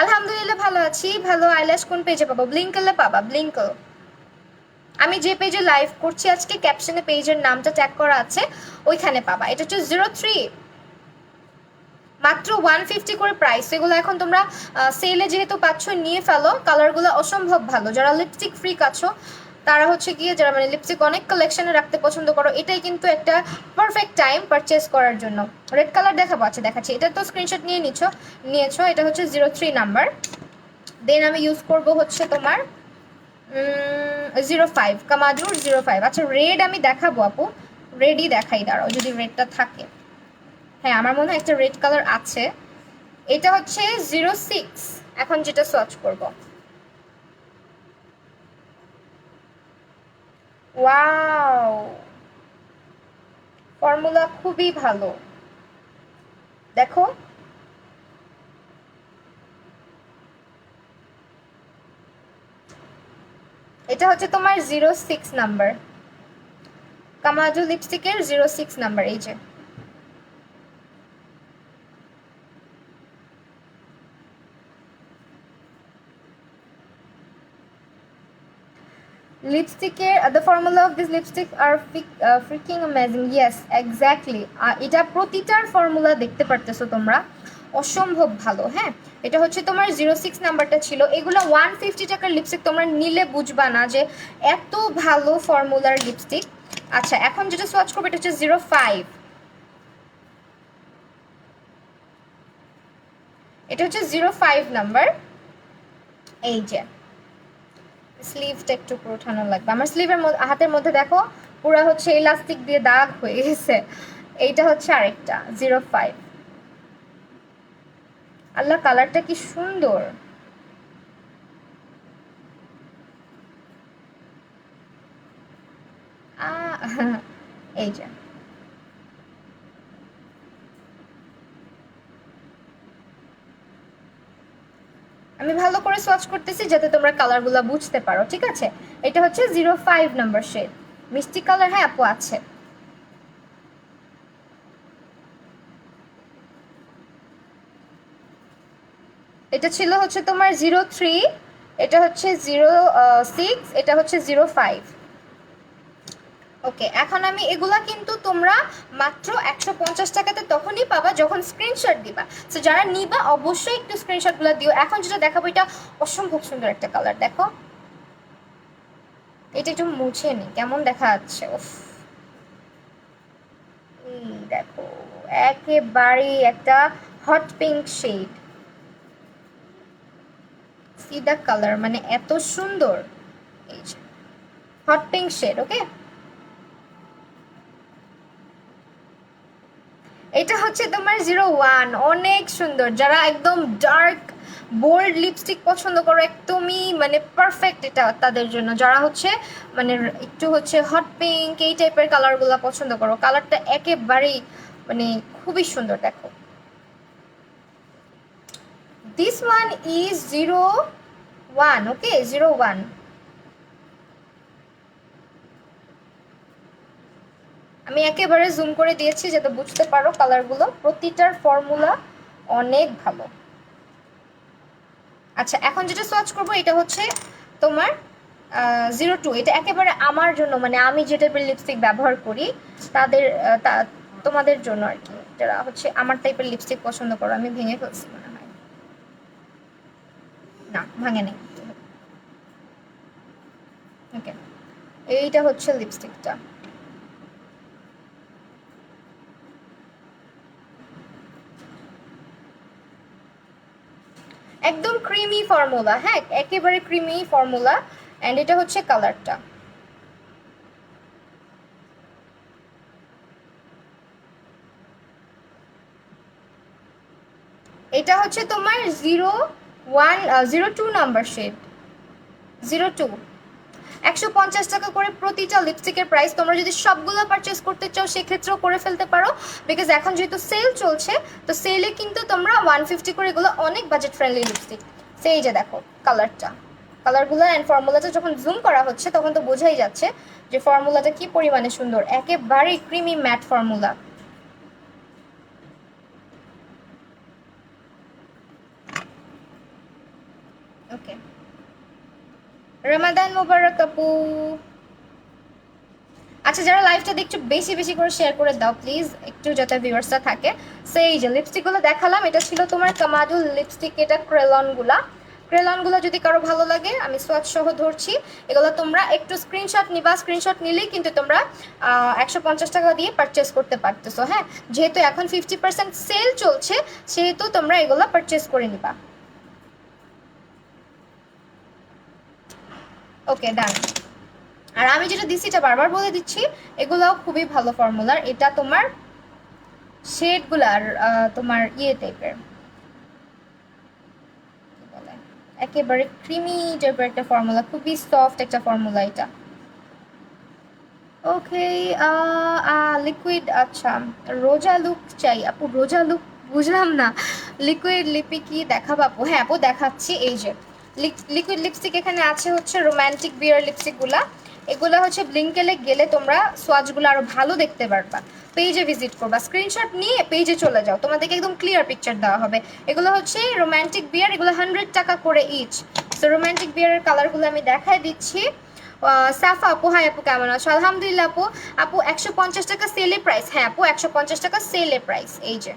S1: আলহামদুলিল্লাহ ভালো আছি। ভালো। আইল্যাশ কোন পেজে পাবো? ব্লিঙ্কলে পাবা, ব্লিঙ্কল। আমি যে পেজে লাইভ করছি আজকে, ক্যাপশনে পেজের নামটা ট্যাগ করা আছে, ওইখানে পাবা। এটা হচ্ছে 03, মাত্র 150 করে প্রাইস। এগুলো এখন তোমরা সেলে যেহেতু পাচ্ছ নিয়ে ফেলো। কালারগুলো অসম্ভব ভালো। যারা লিপস্টিক ফ্রিক আছো তারা হচ্ছে গিয়ে, যারা মানে লিপস্টিক অনেক কালেকশনে রাখতে পছন্দ করো, এটাই কিন্তু একটা পারফেক্ট টাইম পারচেস করার জন্য। রেড কালার দেখাবো? আচ্ছা দেখাচ্ছি। এটা তো স্ক্রিনশট নিয়েছো। এটা হচ্ছে 03 নাম্বার। দেন আমি ইউজ করব হচ্ছে তোমার 05, কামাজুর 05। আচ্ছা রেড আমি দেখাবো আপু, রেডই দেখাই, দাঁড়াও যদি রেডটা থাকে। হ্যাঁ আমার মনে হয় একটা রেড কালার আছে। এটা হচ্ছে 06, এখন যেটা সার্চ করব। ওয়াও, ফর্মুলা খুবই ভালো, দেখো। এটা হচ্ছে তোমার 06 নাম্বার, কামাজু লিপস্টিকের 06 নাম্বার। এই যে লিপস্টিকের the formula of this lipstick are freaking amazing. Yes exactly, এটা প্রতিটার ফর্মুলা দেখতে পারতেছো তোমরা, অসম্ভব ভালো। হ্যাঁ, এটা হচ্ছে তোমার 06 নাম্বারটা ছিল। এগুলো 150 টাকার লিপস্টিক, তোমরা নিলে বুঝবা না যে এত ভালো ফর্মুলার লিপস্টিক। আচ্ছা এখন যেটা সোয়াচ করবে এটা হচ্ছে 05। এটা হচ্ছে 05 নাম্বার। এই যে স্লিভটা একটু উঠানো লাগবে। আমার স্লিভের হাতের মধ্যে দেখো পুরো হচ্ছে ইলাস্টিক দিয়ে দাগ হয়ে গেছে। এইটা হচ্ছে আরেকটা 05। আল্লাহ কালারটা কি সুন্দর। এই যে আমি ভালো করে সোয়াচ করতেছি যাতে তোমরা কালারগুলো বুঝতে পারো। ঠিক আছে, এটা হচ্ছে 05 নাম্বার শেড, মিষ্টি কালার। হ্যাঁ আপু আছে। এটা ছিল হচ্ছে তোমার 03, এটা হচ্ছে 06, এটা হচ্ছে 05। ওকে, এখন আমি এগুলা কিন্তু তোমরা মাত্র 150 টাকাতে তখনই পাবা যখন স্ক্রিনশট দিবা। তো যারা নিবা অবশ্যই একটু স্ক্রিনশটগুলো দিও। এখন যেটা দেখাবো এটা অসম্ভব সুন্দর একটা কালার, দেখো। এটা একটু মুছে নি, কেমন দেখা যাচ্ছে। উফ, এই দেখো, একেবারে একটা hot pink shade, see the colour, মানে এত সুন্দর। এই যে হট পিঙ্ক শেড। ওকে, এটা হচ্ছে তোমার 01, অনেক সুন্দর। যারা একদম ডার্ক বোল্ড লিপস্টিক পছন্দ করো, একদমই মানে পারফেক্ট এটা তাদের জন্য। যারা হচ্ছে মানে একটু হচ্ছে হট পিঙ্ক এই টাইপের কালারগুলো পছন্দ করো, কালারটা একেবারেই মানে খুবই সুন্দর। দেখো, দিস ওয়ান ইজ 01। ওকে, 01। আমি একেবারে জুম করে দিয়েছি যাতে বুঝতে পারো কালারগুলো, প্রতিটার ফর্মুলা অনেক ভালো। আচ্ছা এখন যেটা সার্চ করবো এটা হচ্ছে তোমার 02। এটা একেবারে আমার জন্য, মানে আমি যে টাইপের লিপস্টিক ব্যবহার করি তাদের তোমাদের জন্য আর কি, যারা হচ্ছে আমার টাইপের লিপস্টিক পছন্দ করো। আমি ভেঙে ফেলছি মনে হয়, না ভাঙে নেই। ওকে, এইটা হচ্ছে লিপস্টিকটা। একদম ক্রিমি ফর্মুলা, হ্যাঁ একেবারে ক্রিমি ফর্মুলা। অ্যান্ড এটা হচ্ছে কালারটা। এটা হচ্ছে তোমার 02 নাম্বার শেড, 02। 150 টাকা করে প্রতিটা লিপস্টিকের প্রাইস। তোমরা যদি সবগুলো পারচেস করতে চাও সেক্ষেত্রেও করে ফেলতে পারো, বিকজ এখন যেহেতু সেল চলছে, তো সেলে কিন্তু তোমরা 150 করে এগুলো অনেক বাজেট ফ্রেন্ডলি লিপস্টিক। সেই যে দেখো কালারটা, কালারগুলো অ্যান্ড ফর্মুলাটা যখন জুম করা হচ্ছে তখন তো বোঝাই যাচ্ছে যে ফর্মুলাটা কি পরিমাণে সুন্দর, একেবারে ক্রিমি ম্যাট ফর্মুলা। ওকে, রমাদান মোবারক আপু। আচ্ছা, যারা লাইভটা দেখছো বেশি বেশি করে শেয়ার করে দাও প্লিজ, একটু যাতে ভিউয়ার্সটা থাকে। সেই যে লিপস্টিকগুলো দেখালাম, এটা ছিল তোমার কামাডুল লিপস্টিক, এটা ক্রেলনগুলা। ক্রেলনগুলো যদি কারো ভালো লাগে, আমি সোয়াচ সহ ধরছি, এগুলো তোমরা একটু স্ক্রিনশট নিবা। স্ক্রিনশট নিলেই কিন্তু তোমরা 150 টাকা দিয়ে পারচেস করতে পারতেছো। হ্যাঁ, যেহেতু এখন 50% সেল চলছে, সেহেতু তোমরা এগুলো পারচেস করে নিবা। ওকে ডান। আর আমি যেটা দিচ্ছি এটা বারবার বলে দিচ্ছি, এগুলাও খুবই ভালো ফর্মুলার। এটা তোমার শেডগুলার তোমার ইয়ে টাইপের, কি বলে, একেবারে ক্রিমি টাইপের একটা ফর্মুলা, খুবই সফট একটা ফর্মুলা এটা। ওকে, লিকুইড, আচ্ছা রোজা লুক চাই আপু, রোজা লুক বুঝলাম না। লিকুইড লিপি কি দেখাবো আপু? হ্যাঁ আপু দেখাচ্ছি। এই যে লিকুইড লিপস্টিক এখানে আছে হচ্ছে রোম্যান্টিক বিয়ার লিপস্টিকগুলা। এগুলো হচ্ছে ব্লিঙ্কেলে গেলে তোমরা সোয়াচগুলো আরো ভালো দেখতে পারবা। পেজে ভিজিট করবা, স্ক্রিনশট নিয়ে পেজে চলে যাও, তোমাদেরকে একদম ক্লিয়ার পিকচার দেওয়া হবে। এগুলো হচ্ছে রোম্যান্টিক বিয়ার, এগুলো 100 টাকা করে ইচ। সো রোম্যান্টিক বিয়ারের কালারগুলো আমি দেখাই দিচ্ছি। সাফা আপু, হাই আপু কেমন আছো? আলহামদুলিল্লাহ আপু। আপু 150 টাকা সেলে প্রাইস, হ্যাঁ আপু 150 টাকা সেলে প্রাইস। এই যে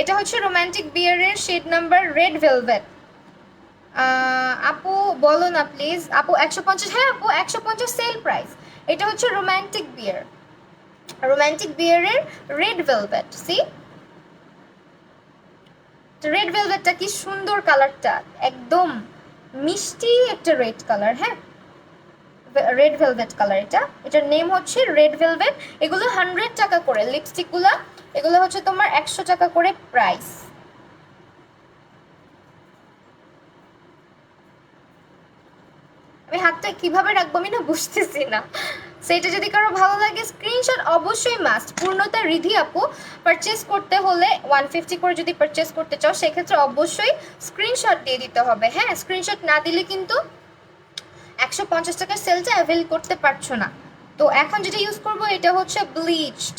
S1: এটা হচ্ছে রোম্যান্টিক বিয়ারের শেড নাম্বার রেড ভেলভেট। আপু বলো না প্লিজ আপু। 150, হ্যাঁ আপু 150 সেল প্রাইস। এটা হচ্ছে রোম্যান্টিক বিয়ার, রোম্যান্টিক বিয়ারের রেড ভেলভেট। সি রেড ভেলভেটটা কি সুন্দর কালারটা, একদম মিষ্টি একটা রেড কালার। হ্যাঁ, রেড ভেলভেট কালার এটা, এটার নেম হচ্ছে রেড ভেলভেট। এগুলো 100 টাকা করে লিপস্টিকগুলো, এগুলো হচ্ছে তোমার 100 টাকা করে প্রাইস। আমি হাতটা কিভাবে রাখবো আমি না বুঝতেছি না। সেটা যদি কারো ভালো লাগে স্ক্রিনশট অবশ্যই মাস্ট। পূর্ণতা রিধি আপু, পারচেস করতে হলে 150 করে যদি পারচেস করতে চাও সেক্ষেত্রে অবশ্যই স্ক্রিনশট দিয়ে দিতে হবে। হ্যাঁ, স্ক্রিনশট না দিলে কিন্তু 150 টাকার সেলটা অ্যাভেল করতে পারছো না। তো এখন যেটা ইউজ করবো এটা হচ্ছে ব্লিচড।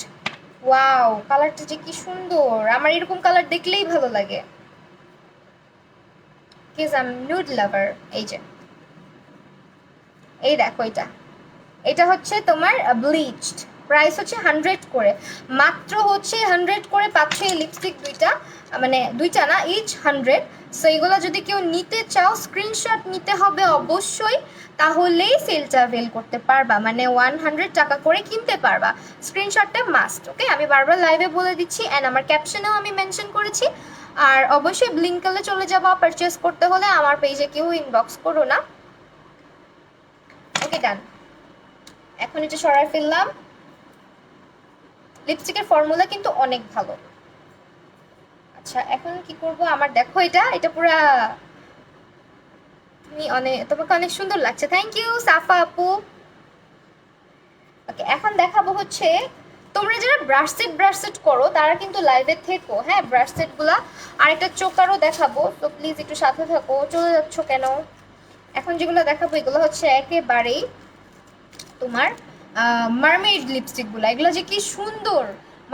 S1: ওয়াও, কালারটা যে কি সুন্দর, আমার এরকম কালার দেখলেই ভালো লাগে। কিজ আই এম নুড লাভার। এই যে এই দেখো, এটা এটা হচ্ছে তোমার ব্লিচড, প্রাইস হচ্ছে 100 করে। মাত্র হচ্ছে 100 করে পাচ্ছ এই লিপস্টিক দুইটা, মানে দুইটা না, ইচ 100। সো এইগুলো যদি কেউ নিতে চাও স্ক্রিনশট নিতে হবে অবশ্যই, তাহলেই সেলটা অ্যাভেল করতে পারবা, মানে 100 টাকা করে কিনতে পারবা। স্ক্রিনশটটা মাস্ট। ওকে, আমি বারবার লাইভে বলে দিচ্ছি অ্যান্ড আমার ক্যাপশনেও আমি মেনশন করেছি। আর অবশ্যই ব্লিঙ্কলে চলে যাবা পারচেস করতে হলে, আমার পেজে কেউ ইনবক্স করো না। ওকে ডান। এখন এটা সরাই ফেললাম। লিপস্টিকের ফর্মুলা কিন্তু অনেক ভালো। আচ্ছা এখন কি করব, আমার দেখো এটা এটা পুরা তুমি অনেক, তোমাকে অনেক সুন্দর লাগছে। থ্যাংক ইউ সাফা আপু। ওকে, এখন দেখাবো হচ্ছে তোমরা যারা ব্রাশ সেট করো তারা কিন্তু লাইভে থেকো। হ্যাঁ, ব্রাশ সেটগুলা আর একটা চোকারও দেখাবো, তো প্লিজ একটু সাথে থাকো। চলে যাচ্ছ কেন? এখন যেগুলো দেখাবো এগুলো হচ্ছে একেবারেই তোমার মারমেড লিপস্টিকগুলো। এগুলো যে কি সুন্দর,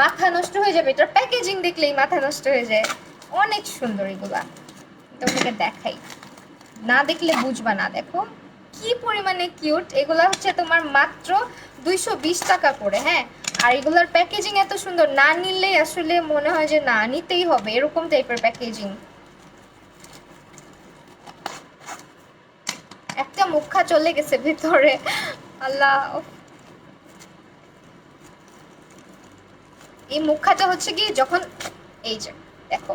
S1: মাথা নষ্ট হয়ে যাবে, এটার প্যাকেজিং দেখলেই মাথা নষ্ট হয়ে যায়। অনেক সুন্দর এগুলা, তোমাকে দেখাই, না দেখলে বুঝবা না। দেখো কি পরিমাণে কিউট। এগুলা হচ্ছে তোমার মাত্র 220 টাকা করে, হ্যাঁ। আর এগুলার প্যাকেজিং এত সুন্দর, না নিলে আসলে মনে হয় যে না নিতেই হবে, এরকম টাইপের প্যাকেজিং। একটা মুখা চলে গেছে ভিতরে, আল্লাহ। এই মুখাটা হচ্ছে কি যখন, এই যে দেখো,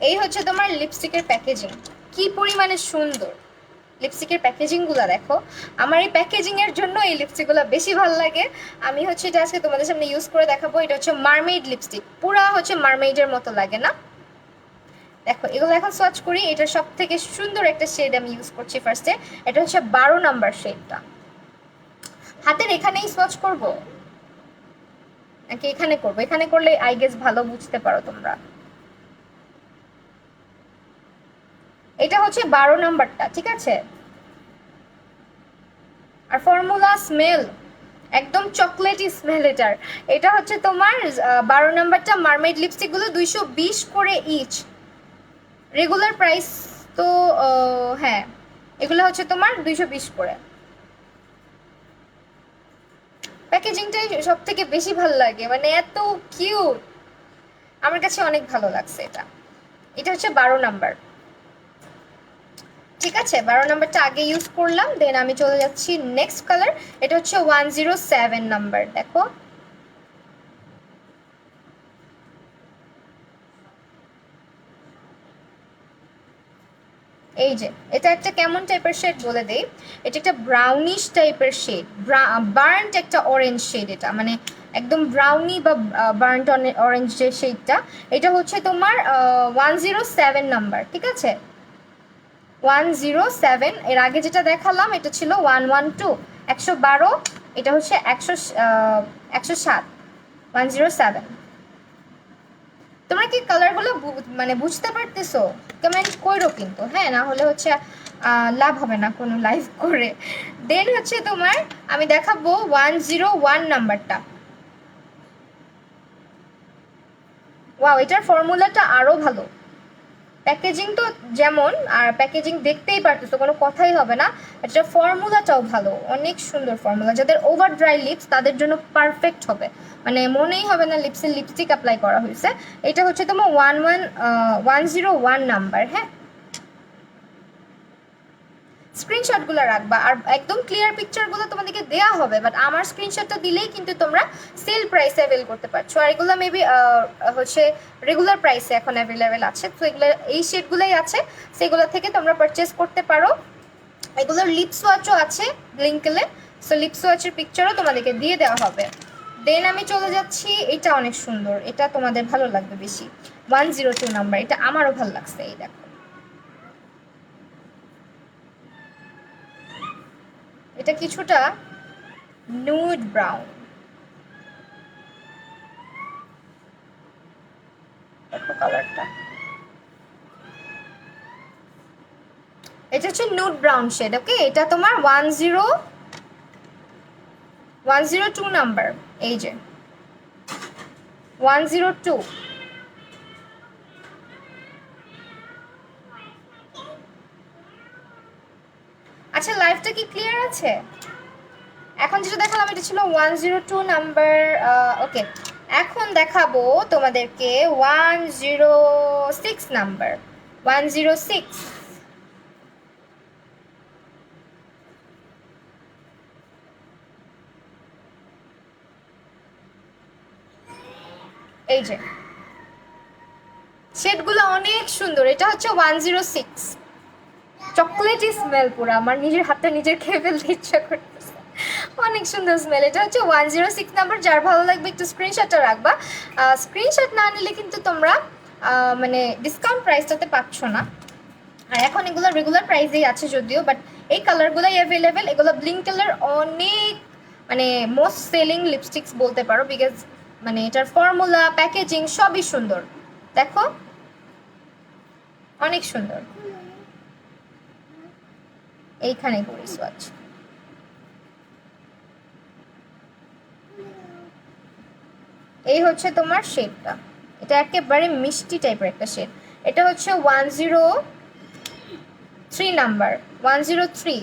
S1: এই হচ্ছে তোমার লিপস্টিকের প্যাকেজিং, কি পরিমাণে সুন্দর। লিপস্টিকের প্যাকেজিংগুলো দেখো, আমার এই প্যাকেজিংয়ের জন্য এই লিপস্টিকগুলো বেশি ভালো লাগে। আমি হচ্ছে এটা আজকে তোমাদের সামনে ইউজ করে দেখাবো। এটা হচ্ছে মারমেইড লিপস্টিক, পুরা হচ্ছে মারমেইডের মতো লাগে না। দেখো এগুলো এখন সোয়াচ করি। এটার সব থেকে সুন্দর একটা শেড আমি ইউজ করছি ফার্স্টে, এটা হচ্ছে 12 নাম্বার শেডটা। হাতের এখানেই সোয়াচ করব নাকি এখানে করবো? এখানে করলে আই গেস ভালো বুঝতে পারো তোমরা। এটা হচ্ছে 12 নাম্বারটা, ঠিক আছে। আর ফর্মুলা স্মেল একদম চকলেটি স্মেল এটার। এটা হচ্ছে তোমার 12 নাম্বারটা। মারমেড লিপস্টিকগুলো 220 করে ইচ, রেগুলার প্রাইস তো হ্যাঁ, এগুলো হচ্ছে তোমার 220 করে। প্যাকেজিংটাই সব থেকে বেশি ভালো লাগে, মানে এত কিউট, আমার কাছে অনেক ভালো লাগছে এটা। এটা হচ্ছে 12 নাম্বার, ঠিক আছে। 12 নাম্বারটা আগে ইউজ করলাম, দেন আমি চলে যাচ্ছি নেক্সট কালার। এটা হচ্ছে 107 নাম্বার। দেখো এই যে, এটা একটা কেমন টাইপের শেড বলে দেই। এটা একটা ব্রাউনিশ টাইপের শেড, বার্ন্ট একটা অরেঞ্জ শেড। এটা মানে একদম ব্রাউনি বা বার্ন্ট অরেঞ্জ যে শেডটা, এটা হচ্ছে তোমার 107 নাম্বার, ঠিক আছে। 107, এর আগে যেটা দেখালাম এটা ছিল 112, 112। এটা হচ্ছে 107, 107। তোমরা কি কালারগুলো মানে বুঝতে পারতেছো? কমেন্ট করো কিন্তু, হ্যাঁ, না হলে হচ্ছে লাভ হবে না কোনো লাইভ করে। দেন হচ্ছে তোমার আমি দেখাবো 101 নাম্বারটা। ওয়াও, এটার ফর্মুলাটা আরো ভালো। প্যাকেজিং তো যেমন, আর প্যাকেজিং দেখতেই পারতেছো, কোনো কথাই হবে না। এটা ফর্মুলাটাও ভালো, অনেক সুন্দর ফর্মুলা। যাদের ওভার ড্রাই লিপস তাদের জন্য পারফেক্ট হবে, মানে মনেই হবে না লিপসে লিপস্টিক অ্যাপ্লাই করা হয়েছে। এটা হচ্ছে তোমার 101 নাম্বার, হ্যাঁ। স্ক্রিনশটগুলো রাখবা, আর একদম ক্লিয়ার পিকচারগুলো তোমাদেরকে দেওয়া হবে, বাট আমার স্ক্রিনশটটা দিলেই কিন্তু তোমরা সেল প্রাইসে অ্যাভেল করতে পারছো। আর এগুলো মেবি হচ্ছে রেগুলার প্রাইসে এখন অ্যাভেলেবেল আছে, তো এগুলো এই শেডগুলোই আছে, সেগুলো থেকে তোমরা পারচেস করতে পারো। এগুলোর লিপস ওয়াচও আছে ব্লিঙ্কেলে, সো লিপস ওয়াচের পিকচারও তোমাদেরকে দিয়ে দেওয়া হবে। দেন আমি চলে যাচ্ছি, এটা অনেক সুন্দর, এটা তোমাদের ভালো লাগবে বেশি। 102 নাম্বার, এটা আমারও ভালো লাগছে। এই দেখো, এটা কিছুটা নুড ব্রাউন, দেখো কালারটা। এটা হচ্ছে নুড ব্রাউন শেড, ওকে। এটা তোমার 102 নাম্বার, এই যে 102। আচ্ছা, লাইভটা কি ক্লিয়ার আছে? এখন যেটা দেখালাম এটা ছিল 102 নাম্বার, ওকে। এখন দেখাবো তোমাদেরকে 106 নাম্বার, 106। এই যে শেডগুলো অনেক সুন্দর। এটা হচ্ছে 106, চকলেটি স্মেল পুরো, আমার নিজের হাতটা নিজের খেয়ে ফেলতে ইচ্ছা করতেছে, অনেক সুন্দর স্মেল। এটা হচ্ছে 106 নাম্বার। যার ভালো লাগবে একটু স্ক্রিনশটটা রাখবা। স্ক্রিনশট না নিলে কিন্তু তোমরা মানে ডিসকাউন্ট প্রাইসটাতে পাচ্ছ না। আর এখন এগুলো রেগুলার প্রাইসেই আছে যদিও, বাট এই কালারগুলোই অ্যাভেলেবেল। এগুলো ব্লিঙ্ক কালার, অনেক মানে মোস্ট সেলিং লিপস্টিক্স বলতে পারো, বিকজ মানে এটার ফর্মুলা প্যাকেজিং সবই সুন্দর। দেখো অনেক সুন্দর। এইখানে করি সোয়াচ। এই হচ্ছে তোমার শেডটা, এটা একেবারে মিষ্টি টাইপের একটা শেড। এটা হচ্ছে 103 নাম্বার, 103।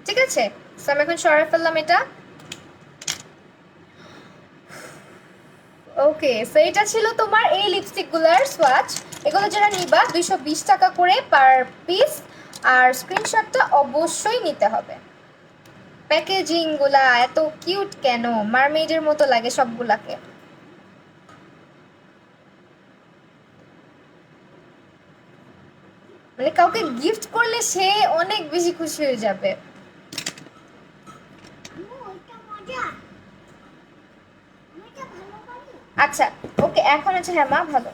S1: ঠিক আছে, সো আমি এখন সরাই ফেললাম এটা। ওকে, সো এটা ছিল তোমার এই লিপস্টিকগুলোর সোয়াচ। এগুলো যারা নিবা 220 টাকা করে পার পিস, আর স্ক্রিনশটটা অবশ্যই নিতে হবে। প্যাকেজিংগুলা এত কিউট কেন, মারমেইডের মতো লাগে সবগুলাকে। মানে কাউকে গিফট করলে সে অনেক বেশি খুশি হয়ে যাবে। আচ্ছা, ওকে, এখন আছে, হ্যাঁ মা ভালো।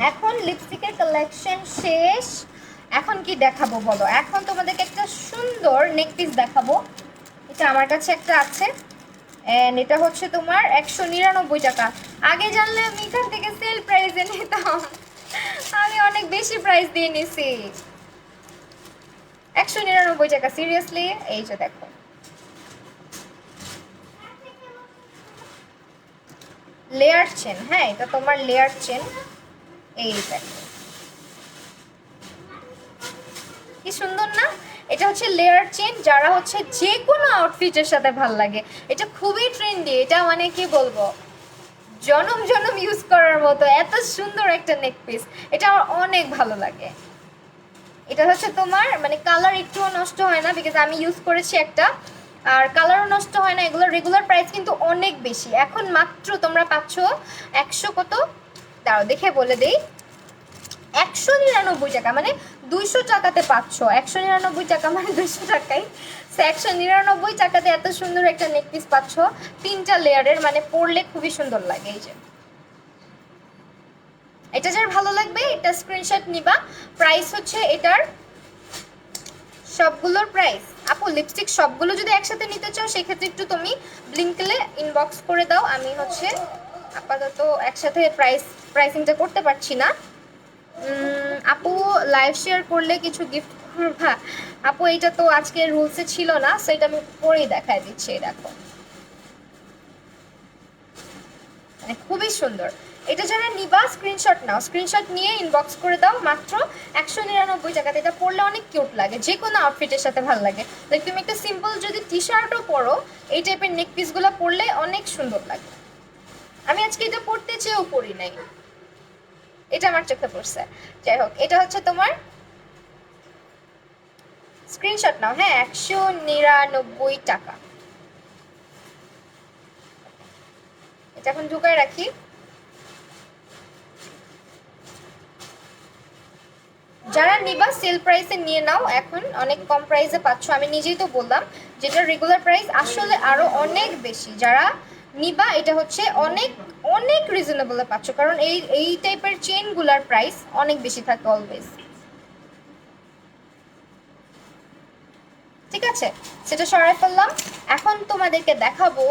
S1: এখন লিপস্টিকের কালেকশন শেষ। এখন কি দেখাবো বলো? এখন তোমাদেরকে একটা সুন্দর নেক পিস দেখাবো। এটা আমার কাছে একটা আছে, এন্ড এটা হচ্ছে তোমার 199 টাকা। আগে জানলে আমি এখান থেকে সেল প্রাইসে নিতাম, আমি অনেক বেশি প্রাইস দিয়ে নিছি। 199 টাকা, সিরিয়াসলি। এই যে দেখো, লেয়ার চেন, হ্যাঁ এটা তোমার লেয়ার চেন। এই দেখো কি সুন্দর না? এটা হচ্ছে লেয়ার চেন, যারা হচ্ছে যে কোনো আউটফিটের সাথে ভাল লাগে। এটা খুবই ট্রেন্ডি, এটা মানে কি বলবো, জনম জনম ইউজ করার মতো এত সুন্দর একটা নেক পিস। এটা আমার অনেক ভালো লাগে। এটা হচ্ছে তোমার মানে কালার একটুও নষ্ট হয় না, বিকজ আমি ইউজ করেছি একটা, আর কালারও নষ্ট হয় না। এগুলোর রেগুলার প্রাইস কিন্তু অনেক বেশি, এখন মাত্র তোমরা পাচ্ছ 100 কত, দাঁড়াও দেখে বলে দেই, 199 টাকা, মানে 200 টাকাতে পাচ্ছ। 199 টাকা মানে 200 টাকায়, 199 টাকাতে এত সুন্দর একটা নেক পিস পাচ্ছ, 3টা লেয়ারের, মানে পরলে খুবই সুন্দর লাগে। এই যে এটা যার ভালো লাগবে এটা স্ক্রিনশট নিবা। প্রাইস হচ্ছে এটার সবগুলোর প্রাইস, আপু লিপস্টিক সবগুলো যদি একসাথে নিতে চাও সেক্ষেত্রে একটু তুমি ব্লিঙ্কলে ইনবক্স করে দাও। আমি হচ্ছে আপাতত একসাথে প্রাইসিংটা করতে পারছি না। আপু লাইভ শেয়ার করলে কিছু গিফট করবা? আপু এটা তো আজকে রুলসে ছিল না, সো এটা আমি পরেই দেখায় দিচ্ছি। দেখো মানে খুবই সুন্দর। এটা যারা নিবা স্ক্রিনশট নাও, স্ক্রিনশট নিয়ে ইনবক্স করে দাও। মাত্র 199 টাকাতে এটা পরলে অনেক কিউট লাগে, যে কোনো আউটফিটের সাথে ভালো লাগে। লাইক তুমি একটা সিম্পল যদি টি শার্টও পরো, এই টাইপের নেক পিসগুলো পরলে অনেক সুন্দর লাগে। আমি আজকে এটা পরতে চেয়েও পরি নাই, এটা আমার চোখে পড়ছে। যাই হোক, এটা হচ্ছে তোমার স্ক্রিনশট নাও, হ্যাঁ 199 টাকা। এটা এখন ঢুকায় রাখি। যারা নিবা সেল প্রাইসে নিয়ে নাও, এখন অনেক কম প্রাইসে পাচ্ছ। আমি নিজেই তো বললাম যেটা রেগুলার প্রাইস আসলে আরো অনেক বেশি। যারা নিবা এটা হচ্ছে অনেক অনেক রিজনেবলে পাচ্ছ, কারণ এই টাইপের চেইনগুলোর প্রাইস অনেক বেশি থাকে অলওয়েজ। ঠিক আছে, সেটা সরাই ফেললাম। এখন তোমাদেরকে দেখাবো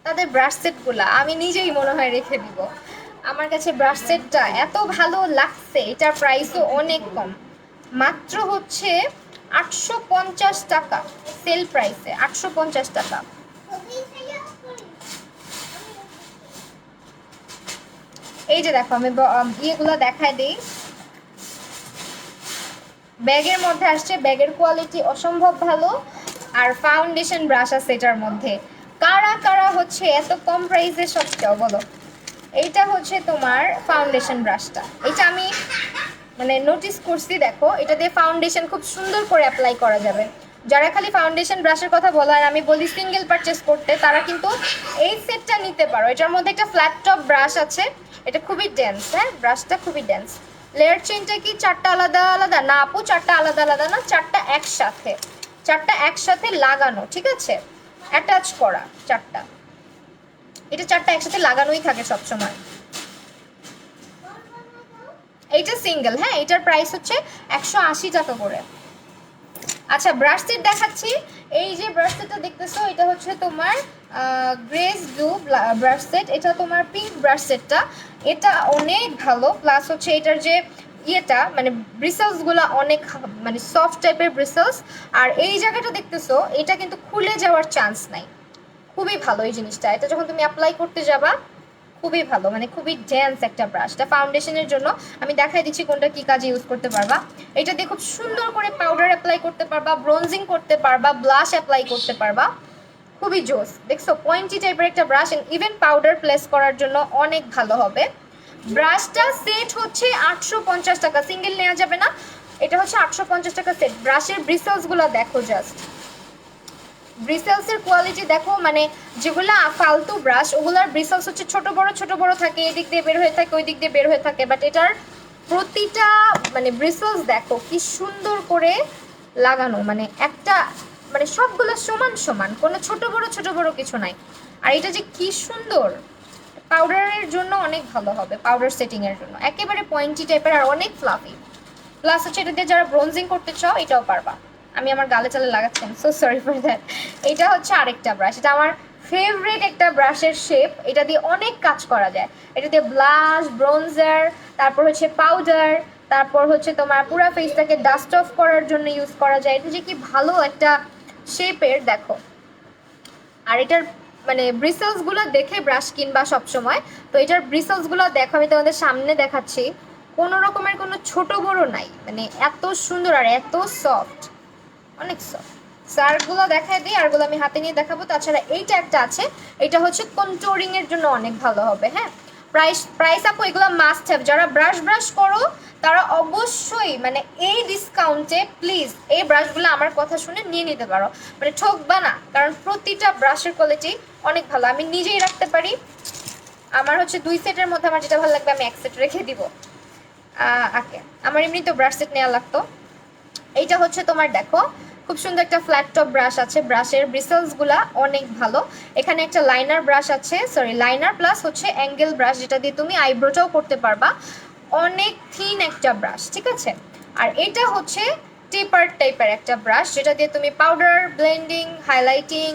S1: তাদের ব্রাশ সেটগুলা। আমি নিজেই মনে হয় রেখে দিব। আমার কাছে ব্রাশ সেটটা এত ভালো লাগছে, এটার প্রাইসও অনেক কম, মাত্র হচ্ছে 850 টাকা। সেল প্রাইসে 850 টাকা। এই যে দেখো, আমি ইয়েগুলো দেখায় দিই। ব্যাগের মধ্যে আসছে, ব্যাগের কোয়ালিটি অসম্ভব ভালো, আর ফাউন্ডেশন ব্রাশ আছে এটার মধ্যে। কারা কারা হচ্ছে এত কম প্রাইসে সব চাও বলো? এইটা হচ্ছে তোমার ফাউন্ডেশন ব্রাশটা, এটা আমি মানে নোটিস করছি। দেখো এটা দিয়ে ফাউন্ডেশন খুব সুন্দর করে অ্যাপ্লাই করা যাবে। যারা খালি ফাউন্ডেশন ব্রাশের কথা বলো আর আমি বলি সিঙ্গেল পারচেস করতে, তারা কিন্তু এই সেটটা নিতে পারো। এটার মধ্যে একটা ফ্ল্যাট টপ ব্রাশ আছে, এটা খুবই ডেন্স, হ্যাঁ ব্রাশটা খুবই ডেন্স। লেয়ার চেনটা কি 4টা আলাদা আলাদা? না আপু 4টা আলাদা আলাদা না, 4টা একসাথে, 4টা একসাথে লাগানো, ঠিক আছে, অ্যাটাচ করা 4টা। এটা 4টা একসাথে লাগানোই থাকে সবসময়। এইটা সিঙ্গেল, হ্যাঁ এটার প্রাইস হচ্ছে 180 টাকা করে। আচ্ছা ব্রাশ সেট দেখাচ্ছি। এই যে ব্রাশ সেটটা দেখতেছো, এটা হচ্ছে তোমার গ্রেস ব্লু ব্রাশ সেট। এটা তোমার পিঙ্ক ব্রাশ সেটটা, এটা অনেক ভালো। প্লাস হচ্ছে এটার যে ইয়েটা মানে ব্রিসেলসগুলো অনেক মানে সফট টাইপের ব্রিসেলস। আর এই জায়গাটা দেখতেছো, এটা কিন্তু খুলে যাওয়ার চান্স নাই। খুবই ভালো এই জিনিসটা, এটা যখন তুমি অ্যাপ্লাই করতে যাবা খুবই ভালো, মানে খুবই ডেন্স একটা ব্রাশ। এটা ফাউন্ডেশনের জন্য আমি দেখাই দিচ্ছি কোনটা কি কাজে ইউজ করতে পারবা। এটা দিয়ে খুব সুন্দর করে পাউডার অ্যাপ্লাই করতে পারবা, ব্রোনজিং করতে পারবা, ব্লাশ অ্যাপ্লাই করতে পারবা। খুবই জোস, দেখছো পয়েন্টি টাইপের একটা ব্রাশ, ইভেন পাউডার প্লেস করার জন্য অনেক ভালো হবে। ব্রাশটা সেট হচ্ছে 850 টাকা, সিঙ্গেল নেওয়া যাবে না, এটা হচ্ছে 850 টাকা সেট। ব্রাশের ব্রিসেলসগুলো দেখো জাস্ট, ব্রিসেলসের কোয়ালিটি দেখো, মানে যেগুলা ফালতু ব্রাশ ওগুলার ব্রিসেলস হচ্ছে ছোট বড় থাকে, এদিক দিয়ে বের হয়ে থাকে ওই দিক দিয়ে বের হয়ে থাকে, বাট এটার প্রতিটা মানে ব্রিসেলস দেখো কি সুন্দর করে লাগানো, মানে একটা মানে সবগুলো সমান সমান, কোনো ছোট বড় কিছু নাই। আর এটা যে কি সুন্দর, পাউডারের জন্য অনেক ভালো হবে, পাউডার সেটিং এর জন্য একেবারে পয়েন্টি টাইপের আর অনেক ফ্লাফি। প্লাস হচ্ছে এটা দিয়ে যারা ব্রোনজিং করতে চাও এটাও পারবা। আমি আমার গালে চালে লাগাচ্ছি, সো সরি ফর দ্যাট। এটা হচ্ছে আরেকটা ব্রাশ, এটা আমার ফেভারিট একটা ব্রাশের শেপ। এটা দিয়ে অনেক কাজ করা যায়, এটা দিয়ে ব্লাশ, ব্রোনজার, তারপর হচ্ছে পাউডার, তারপর হচ্ছে তোমার পুরো ফেসটাকে ডাস্ট অফ করার জন্য ইউজ করা যায়। এটা যে কি ভালো একটা শেপের দেখো। আর এটার মানে ব্রিসেলসগুলো দেখে ব্রাশ কিনবা সবসময়, তো এটার ব্রিসেলসগুলো দেখো, আমি তোমাদের সামনে দেখাচ্ছি, কোনো রকমের কোনো ছোট বড় নাই, মানে এত সুন্দর আর এত সফট, অনেক সফট। সারগুলো দেখাই দিই, আরগুলো আমি হাতে নিয়ে দেখাবো। তাছাড়া এইটা একটা আছে, এটা হচ্ছে কন্ট্রোলিং এর জন্য অনেক ভালো হবে। হ্যাঁ, প্রাইস আপু এগুলো মাস্ট হ্যাভ, যারা ব্রাশ করো তারা অবশ্যই মানে এই ডিসকাউন্টে প্লিজ এই ব্রাশগুলো আমার কথা শুনে নিয়ে নিতে পারো, মানে ঠকবা না, কারণ প্রতিটা ব্রাশের কোয়ালিটি অনেক ভালো। আমি নিজেই রাখতে পারি, আমার হচ্ছে 2 সেটের মধ্যে আমার যেটা ভালো লাগবে আমি 1 সেট রেখে দিব। ওকে, আমার এমনি তো ব্রাশ সেট নেওয়া লাগতো। এইটা হচ্ছে তোমার দেখো খুব সুন্দর একটা ফ্ল্যাট টপ ব্রাশ আছে, ব্রাশের ব্রিসেলসগুলা অনেক ভালো। এখানে একটা লাইনার ব্রাশ আছে, সরি লাইনার প্লাস হচ্ছে অ্যাঙ্গেল ব্রাশ, যেটা দিয়ে তুমি আইব্রোটাও করতে পারবা, অনেক থিন একটা ব্রাশ, ঠিক আছে। আর এটা হচ্ছে টেপার টাইপের একটা ব্রাশ, যেটা দিয়ে তুমি পাউডার ব্লেন্ডিং, হাইলাইটিং,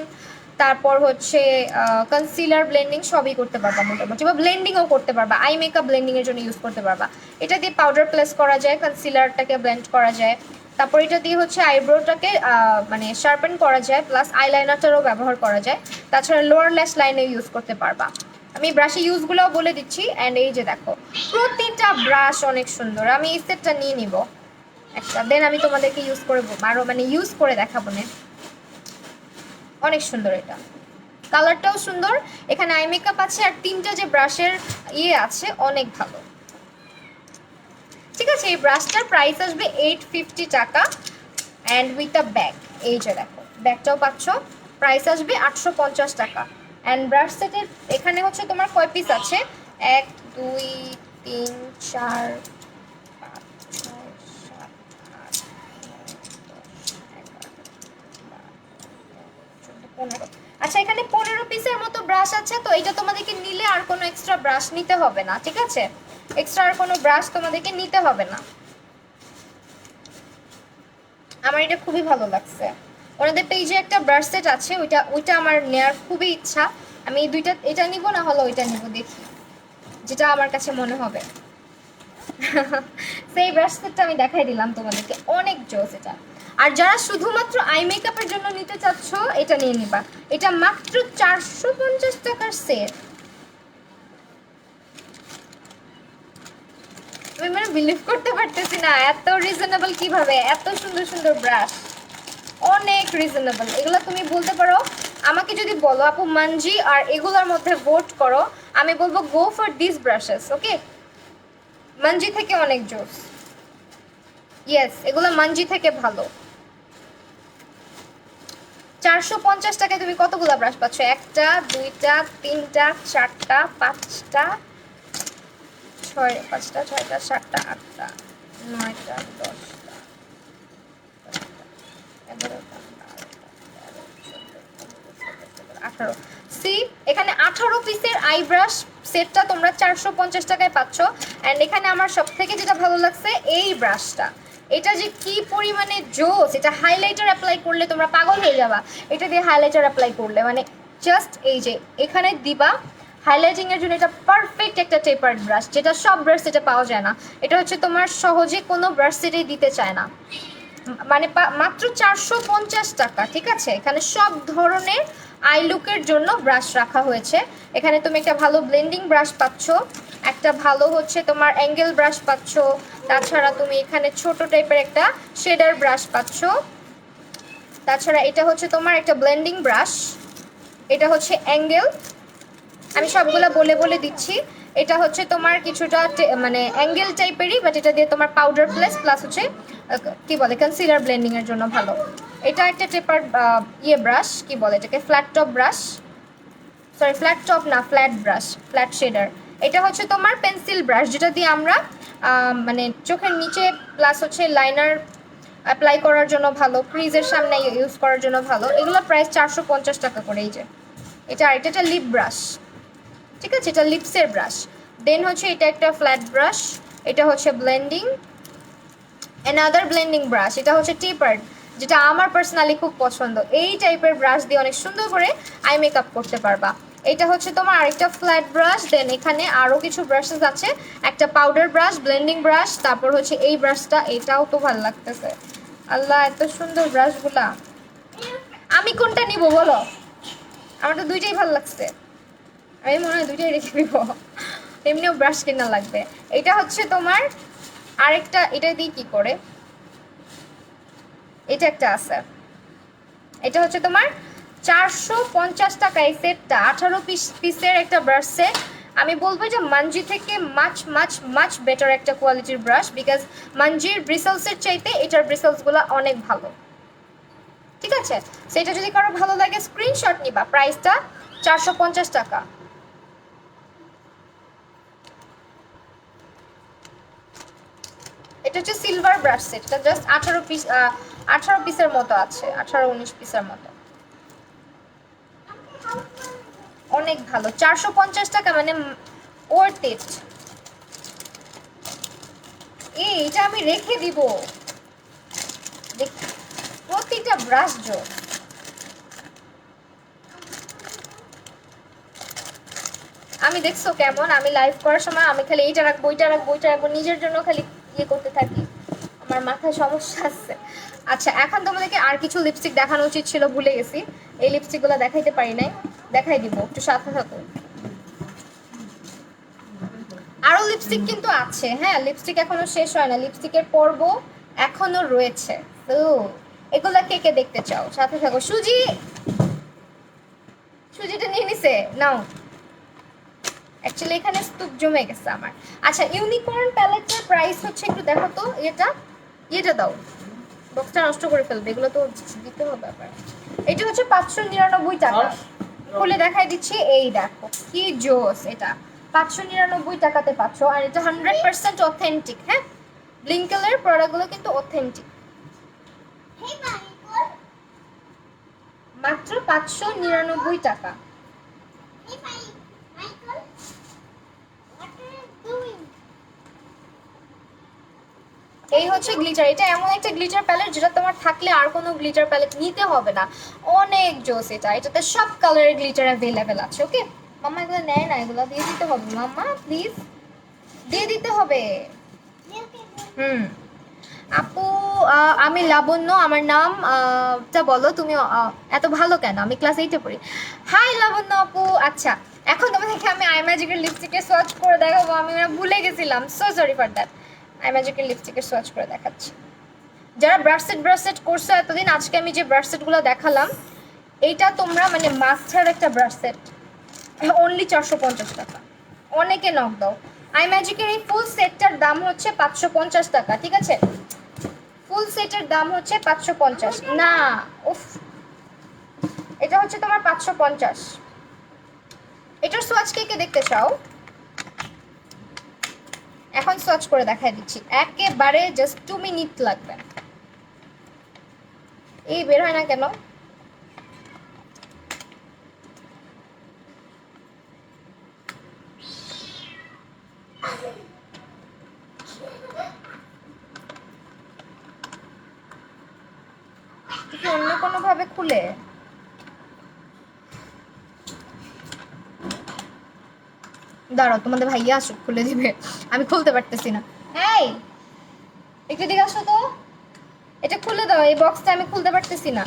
S1: তারপর হচ্ছে কনসিলার ব্লেন্ডিং সবই করতে পারবা মোটামুটি, বা ব্লেন্ডিংও করতে পারবা, আই মেকআপ ব্লেন্ডিংয়ের জন্য ইউজ করতে পারবা। এটা দিয়ে পাউডার প্লেস করা যায়, কনসিলারটাকে ব্লেন্ড করা যায়, তারপর এটা দিয়ে হচ্ছে আইব্রোটাকে মানে শার্পেন করা যায়, প্লাস আইলাইনারটারও ব্যবহার করা যায়। তাছাড়া লোয়ার ল্যাশ লাইনে ইউজ করতে পারবা। আমি ব্রাশে ইউজগুলোও বলে দিচ্ছি। অ্যান্ড এই যে দেখো প্রতিটা ব্রাশ অনেক সুন্দর। আমি এই সেটটা নিয়ে নিব একটা, দেন আমি তোমাদেরকে ইউজ করে আরও মানে ইউজ করে দেখাবো না। অনেক সুন্দর, এটা কালারটাও সুন্দর, এখানে আই মেকআপ আছে, আর 3টা যে ব্রাশের ইয়ে আছে অনেক ভালো, ঠিক আছে। এই ব্রাশটার প্রাইস আসবে 850 টাকা অ্যান্ড উইথ আ ব্যাগ। এই যে দেখো ব্যাগটাও পাচ্ছ, প্রাইস আসবে 850 টাকা। অ্যান্ড ব্রাশ সেটের এখানে হচ্ছে তোমার কয় পিস আছে, 1 2 3 4 5 6 7 8 9 10 11 12 13 14 15। আচ্ছা, এখানে 15 পিসের মতো ব্রাশ আছে, তো এটা তোমাদেরকে নিলে আর কোনো এক্সট্রা ব্রাশ নিতে হবে না, ঠিক আছে। এক্সট্রা আর কোনো ব্রাশ তোমাদেরকে নিতে হবে না। আমার এটা খুবই ভালো লাগছে। ওনাদের পেজে একটা ব্রাশ সেট আছে, ওইটা আমার নেওয়ার খুবই ইচ্ছা। আমি এই দুইটা, এটা নিব না হলো ওইটা নিব, দেখি যেটা আমার কাছে মনে হবে। সেই ব্রাশ সেটটা আমি দেখাই দিলাম তোমাদেরকে, অনেক জোস এটা। আর যারা শুধুমাত্র আই মেকআপের জন্য নিতে চাচ্ছ এটা নিয়ে নিবা, এটা মাত্র 450 টাকার সেট। আমি মানে বিলিভ করতে পারতেছি না, এত রিজনেবল কিভাবে, এত সুন্দর সুন্দর ব্রাশ, অনেক রিজনেবল। এগুলো তুমি বলতে পারো, আমাকে যদি বলো আপু মানজি আর এগুলোর মধ্যে ভোট করো, আমি বলবো go for this brushes. Okay, Munsey থেকে অনেক জোস, ইয়েস এগুলো মানজি থেকে ভালো। 450 টাকায় তুমি কতগুলো ব্রাশ পাচ্ছ, 1টা 2টা 3টা 4টা 5টা 5টা 6টা 7টা 8টা 9টা 10টা 11টা 18। সি, এখানে 18 পিসের আই ব্রাশ সেটটা তোমরা 450 টাকায় পাচ্ছ। অ্যান্ড এখানে আমার সব থেকে যেটা ভালো লাগছে এই ব্রাশটা, এটা যে কি পরিমাণে জোস, এটা হাইলাইটার অ্যাপ্লাই করলে তোমরা পাগল হয়ে যাবা। এটা দিয়ে হাইলাইটার অ্যাপ্লাই করলে মানে জাস্ট এই যে এখানে দিবা, হাইলাইটিং এর জন্য এটা পারফেক্ট একটা টেপার্ড ব্রাশ, যেটা সব ব্রাশ সেটে পাওয়া যায় না। এটা হচ্ছে তোমার সহজে কোনো ব্রাশ সেটেই দিতে চায় না, মানে মাত্র 450 টাকা, ঠিক আছে। এখানে সব ধরনের আই লুকের জন্য ব্রাশ রাখা হয়েছে। এখানে তুমি একটা ভালো ব্লেন্ডিং ব্রাশ পাচ্ছ, একটা ভালো হচ্ছে তোমার অ্যাঙ্গেল ব্রাশ পাচ্ছ, তাছাড়া তুমি এখানে ছোট টাইপের একটা শেডার ব্রাশ পাচ্ছ, তাছাড়া এটা হচ্ছে তোমার একটা ব্লেন্ডিং ব্রাশ, এটা হচ্ছে অ্যাঙ্গেল, আমি সবগুলো বলে বলে দিচ্ছি। এটা হচ্ছে তোমার কিছুটা মানে অ্যাঙ্গেল টাইপেরই, বাট এটা দিয়ে তোমার পাউডার প্লাস হচ্ছে কি বলে কনসিলার ব্লেন্ডিং এর জন্য ভালো। এটা একটা টেপার ব্রাশ, কি বলে এটাকে, flat top brush, sorry flat top না, ফ্ল্যাট ব্রাশ, ফ্ল্যাট শেডার। এটা হচ্ছে তোমার পেন্সিল ব্রাশ, যেটা দিয়ে আমরা মানে চোখের নিচে প্লাস হচ্ছে লাইনার অ্যাপ্লাই করার জন্য ভালো, ক্রিজের সামনে ইউজ করার জন্য ভালো। এগুলো প্রাইস 450 টাকা করে। এই যে এটা আরেকটা, এটা লিপ ব্রাশ, ঠিক আছে, এটা লিপসের ব্রাশ। দেন হচ্ছে এটা একটা ফ্ল্যাট ব্রাশ, এটা হচ্ছে ব্লেন্ডিং, অ্যানাদার ব্লেন্ডিং ব্রাশ, এটা হচ্ছে টেপার্ড, যেটা আমার পার্সোনালি খুব পছন্দ। এই টাইপের ব্রাশ দিয়ে অনেক সুন্দর করে আই মেকআপ করতে পারবা। এটা হচ্ছে তোমার আরেকটা ফ্ল্যাট ব্রাশ। দেন এখানে আরও কিছু ব্রাশেস আছে, একটা পাউডার ব্রাশ, ব্লেন্ডিং ব্রাশ, তারপর হচ্ছে এই ব্রাশটা, এটাও তো ভালো লাগতেছে। আল্লাহ, এত সুন্দর ব্রাশগুলা। আমি কোনটা নিব বলো? আমার তো দুইটাই ভালো লাগছে, আমি মনে হয় দুইটাই রেখে দিব, এমনিও ব্রাশ কেনা লাগবে। এটা হচ্ছে তোমার আরেকটা, এটা দিয়ে কি করে, এটা একটা আছে, এটা হচ্ছে তোমার 450 টাকা এই সেটটা, 18 পিসের একটা ব্রাশ সেট। আমি বলবো যে মানজি থেকে মাচ মাচ মাচ বেটার একটা কোয়ালিটির ব্রাশ, বিকজ মানজির ব্রিসেলসের চাইতে এটার ব্রিসেলসগুলো অনেক ভালো, ঠিক আছে। সেটা যদি কারো ভালো লাগে স্ক্রিনশট নিবা, প্রাইসটা 450 টাকা। এটা হচ্ছে সিলভার ব্রাশ সেট, এটা জাস্ট 18 পিসের মতো আছে, 18-19 পিসের মতো, অনেক ভালো। 450 টাকা মানে ওয়ার্থ ইট। এটা আমি রেখে দিব, প্রতিটা ব্রাশ জো। আমি দেখছো কেমন, আমি লাইভ করার সময় আমি খালি এইটা রাখবো, ওইটা রাখবো, ওইটা রাখবো, নিজের জন্য খালি ইয়ে করতে থাকি, আমার মাথায় সমস্যা আছে। আচ্ছা, এখন তোমাদেরকে আর কিছু লিপস্টিক দেখানো উচিত ছিল, ভুলে গেছি। এই লিপস্টিকগুলো দেখাইতে পারি নাই, দেখাই দিব, একটু সাথে থাকো। আরো লিপস্টিক কিন্তু আছে, হ্যাঁ, লিপস্টিক এখনো শেষ হয় না, লিপস্টিকের পর্ব এখনো রয়েছে। তো এগুলা কে কে দেখতে চাও, সাথে থাকো। সুজিটা নিয়ে নিছে, নাও। অ্যাকচুয়ালি এখানে স্তূপ জমে গেছে আমার। আচ্ছা, ইউনিকর্ন প্যালেটের প্রাইস হচ্ছে, একটু দেখো তো, এটা দাও, বক্সটা নষ্ট করে ফেলবে, এগুলো তো দিতে হবে আবার। এটা হচ্ছে 599 টাকা, খুলে দেখাই দিচ্ছি। এই দেখো কি জোস, এটা 599 টাকাতে পাচ্ছ, আর এটা 100% অথেন্টিক। হ্যাঁ, ব্লিঙ্কেলের প্রোডাক্টগুলো কিন্তু অথেন্টিক। মাত্র 599 টাকা। এই হচ্ছে গ্লিটার, এটা এমন একটা গ্লিটার প্যালেট যেটা তোমার থাকলে আর কোনো গ্লিটার প্যালেট নিতে হবে না, অনেক জোস এটা। এটাতে সব কালারের গ্লিটার অ্যাভেলেবেল আছে। ওকে মাম্মা, এগুলো নেয় না, এগুলো দিয়ে দিতে হবে মাম্মা, প্লিজ দিয়ে দিতে হবে। হুম আপু, আমি লাবণ্য আমার নাম, টা বলো তুমি, এত ভালো কেন, আমি ক্লাস 8-এ পড়ি। হাই লাবণ্য আপু। আচ্ছা, এখন তোমাদেরকে আমি আই ম্যাজিকের লিপস্টিকের সোয়াচ করে দেখাবো, আমি ভুলে গেছিলাম, so sorry for that. I ম্যাজিকের লিপস্টিকের সোয়াচ করে দেখাচ্ছি। যারা ব্রাশ সেট করছো এতদিন, আজকে আমি যে ব্রাশ সেটগুলো দেখালাম, এইটা তোমরা মানে মাস্টার একটা ব্রাশ সেট, অনলি 450 টাকা। অনেকে নক দাও। আই ম্যাজিকের এই ফুল সেটটার দাম হচ্ছে 550 টাকা, ঠিক আছে, ফুল সেটের দাম হচ্ছে 550 না। উফ, এটা হচ্ছে তোমার 550। এটার সোয়াচ কে কে দেখতে চাও? এখন সোয়াচ করে দেখাই দিচ্ছি, একেবারে জাস্ট 2 মিনিট লাগবে। এই বের হয় না কেন? অন্য কোনো ভাবে খুলে দাঁড়াও, তোমাদের ভাইয়া আসুক, খুলে দিবে, আমি খুলতে পারতেছি না। এই একটু দিকে আসো তো, এটা খুলে দাও, এই বক্সটা আমি খুলতে পারতেছি না।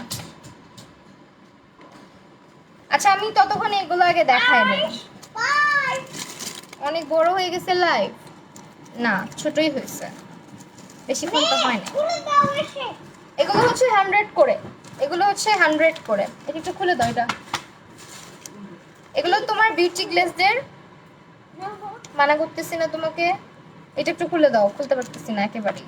S1: আচ্ছা আমি ততক্ষণ এগুলো আগে দেখাই নেই। অনেক বড় হয়ে গেছে লাইভ? না, ছোটই হয়েছে, বেশিক্ষণ তো হয় না। এগুলো হচ্ছে 100 করে, এগুলো হচ্ছে 100 করে। এটা একটু খুলে দাও এটা। এগুলো তোমার বিউটি গ্লেজদের, মানা করতেছি না তোমাকে, এটা একটু খুলে দাও, খুলতে পারতেছি না একেবারেই।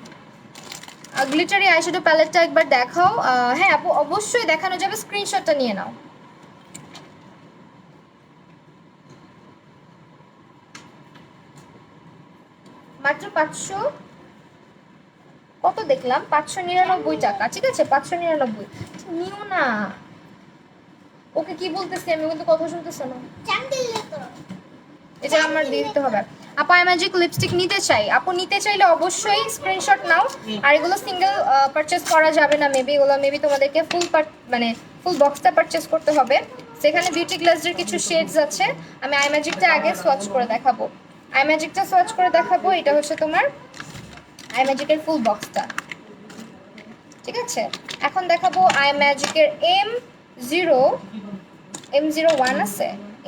S1: গ্লিটারি আইশ্যাডো প্যালেটটা একবার দেখাও। হ্যাঁ আপু অবশ্যই দেখানো যাবে, স্ক্রিনশটটা নিয়ে নাও। মাত্র 500, কত দেখলাম 599 টাকা। ঠিক আছে 599, নিও না। ওকে কি বলতেছি আমি, কিন্তু কথা শুনতেছ না। এটা আমার দিয়ে দিতে হবে। আপু আই ম্যাজিক লিপস্টিক নিতে চাই, আপু নিতে চাইলে অবশ্যই স্ক্রিনশট নাও। আর এগুলো সিঙ্গেল পারচেস করা যাবে না, মেবি এগুলো মেবি তোমাদেরকে মানে ফুল বক্সটা পারচেস করতে হবে। সেখানে বিউটি গ্লাসের কিছু শেডস আছে, আমি আই ম্যাজিকটা আগে সোয়াচ করে দেখাবো। আই ম্যাজিকটা সোয়াচ করে দেখাবো, এটা হচ্ছে তোমার আই ম্যাজিকের ফুল বক্সটা। ঠিক আছে, এখন দেখাবো আই ম্যাজিকের M01 আছে,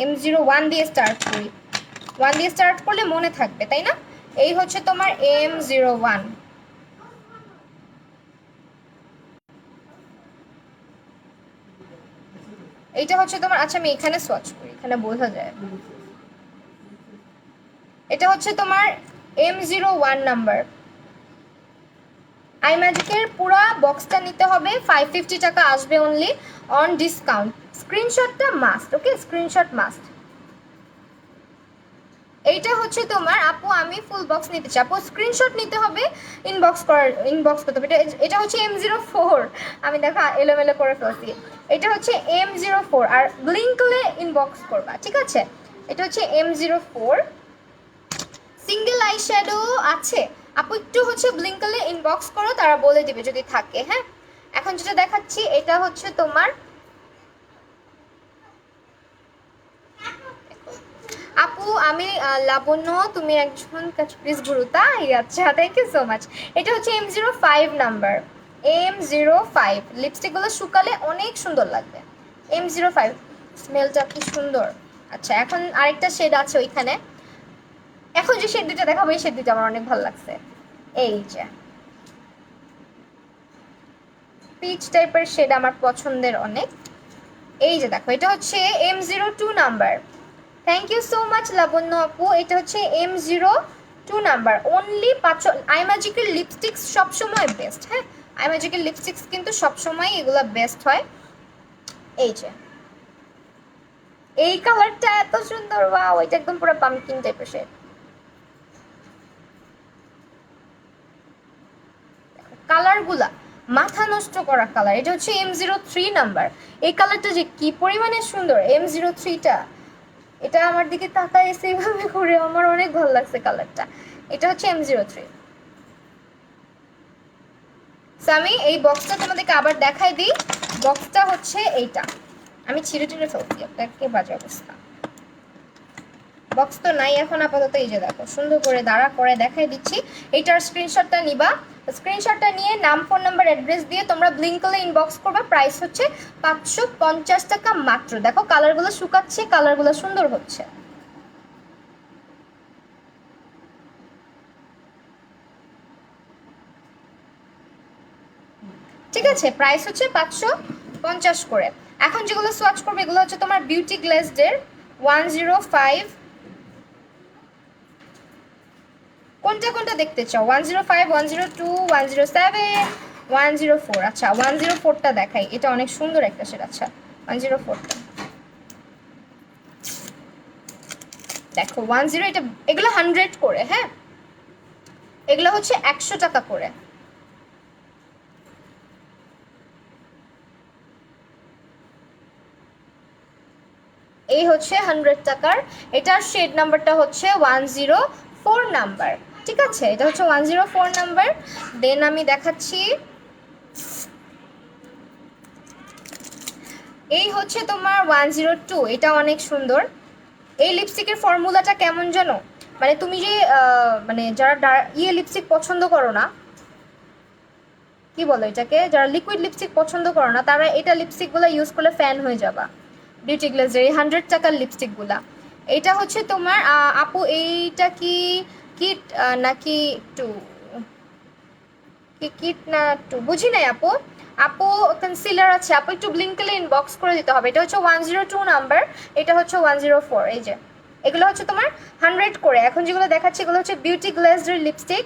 S1: M01 দিয়ে স্টার্ট করি। 1 দিয়ে স্টার্ট করলে মনে থাকবে, তাই না? এই হচ্ছে তোমার M01। এইটা হচ্ছে তোমার, আচ্ছা আমি এখানে সোয়াচ করি, এখানে বোঝা যায়। এটা হচ্ছে তোমার M01 নাম্বার। আই ম্যাজিকের পুরো বক্সটা নিতে হবে, 550 টাকা আসবে অনলি অন ডিসকাউন্ট। স্ক্রিনশটটা মাস্ট, ওকে স্ক্রিনশট মাস্ট। এইটা হচ্ছে তোমার, আপু আমি ফুল বক্স নিতে চাই, আপু স্ক্রিনশট নিতে হবে, ইনবক্স করতে হবে। এটা হচ্ছে M04, আমি দেখো এলোমেলো করে ফেলছি। এটা হচ্ছে M04, আর ব্লিঙ্কলে ইনবক্স করবা, ঠিক আছে? এটা হচ্ছে M04, সিঙ্গেল আই শ্যাডো আছে। আপু একটু হচ্ছে ব্লিঙ্কলে ইনবক্স করো, তারা বলে দিবে যদি থাকে। হ্যাঁ, এখন যেটা দেখাচ্ছি এটা হচ্ছে তোমার, আপু আমি লাবণ্য, তুমি একজন প্লিজ গুরু, তাই আচ্ছা থ্যাংক ইউ সো মাচ। এটা হচ্ছে M05 নাম্বার, M05। লিপস্টিকগুলো শুকালে অনেক সুন্দর লাগবে। M05, স্মেলটা কি সুন্দর। আচ্ছা এখন আরেকটা শেড আছে ওইখানে, এখন যে শেড দুটা দেখাবো এই শেড দুটা আমার অনেক ভালো লাগছে। এই যে পিচ টাইপের শেড আমার পছন্দের অনেক। এই যে দেখো, এটা হচ্ছে M02 number. Thank you so much Labonno আপু। এটা হচ্ছে M02 নাম্বার, অনলি 500। আই ম্যাজিকের লিপস্টিক্স সবসময় বেস্ট। হ্যাঁ, আই ম্যাজিকের লিপস্টিক্স কিন্তু সবসময় এগুলো বেস্ট হয়। এই যে এই কালারটা এত সুন্দর, ওয়াও, এটা একদম পুরো পামকিন টাইপের শেড। কালারগুলা মাথা নষ্ট করা কালার। এটা হচ্ছে M03 নাম্বার। এই কালারটা যে কি পরিমাণে সুন্দর, M03টা, এটা আমার দিকে তাকায় এসে এইভাবে করে, আমার অনেক ভালো লাগছে কালারটা। এটা হচ্ছে M03। আমি এই বক্সটা তোমাদেরকে আবার দেখাই দিই। বক্সটা হচ্ছে এইটা, আমি ছিঁড়ে ছিঁড়ে ফেলছি, আপনাকে বাজে অবস্থা। বক্স তো নাই এখন আপাতত, এই যে দেখো সুন্দর করে দাঁড়া করে দেখাই দিচ্ছি। এইটার স্ক্রিনশটটা নিবা, স্ক্রিনশটটা নিয়ে নাম ফোন নাম্বার অ্যাড্রেস দিয়ে তোমরা ব্লিঙ্কলে ইনবক্স করবা। প্রাইস হচ্ছে 550 টাকা মাত্র। দেখো কালারগুলো শুকাচ্ছে, কালারগুলো সুন্দর হচ্ছে। ঠিক আছে, প্রাইস হচ্ছে 550 করে। এখন যেগুলো সোয়াচ করবে এগুলো হচ্ছে তোমার বিউটি গ্লেজডের 105। কোনটা কোনটা দেখতে চাও? 105, 102, 107, 104। আচ্ছা 104টা দেখাই, এটা অনেক সুন্দর একটা শেড। আচ্ছা 104টা দেখো, 10, এটা এগুলো 100 করে। হ্যাঁ, এগুলো হচ্ছে 100 টাকা করে। এই হচ্ছে 100 টাকার, এটার শেড নাম্বারটা হচ্ছে 104 নাম্বার। ঠিক আছে, এটা হচ্ছে 104 নাম্বার। দেন আমি দেখাচ্ছি, এই হচ্ছে তোমার 102, এটা অনেক সুন্দর। এই লিপস্টিকের ফর্মুলাটা কেমন জানো, মানে তুমি যে মানে যারা লিপস্টিক পছন্দ করো না, কি বলো এটাকে, যারা লিকুইড লিপস্টিক পছন্দ করো না, তারা এটা লিপস্টিকগুলো ইউজ করলে ফ্যান হয়ে যাবা। বিউটি গ্লেজের এই 100 টাকার লিপস্টিকগুলা, এটা হচ্ছে তোমার আপু এইটা কি কিট নাকি টু, কি কিট না টু বুঝি নাই আপু। আপু কনসিলার আছে আপু, একটু ব্লিঙ্কলে ইনবক্স করে দিতে হবে। এটা হচ্ছে 102 নাম্বার, এটা হচ্ছে 104। এই যে এগুলো হচ্ছে তোমার 100 করে, এখন যেগুলো দেখাচ্ছি এগুলো হচ্ছে বিউটি গ্লেজের লিপস্টিক,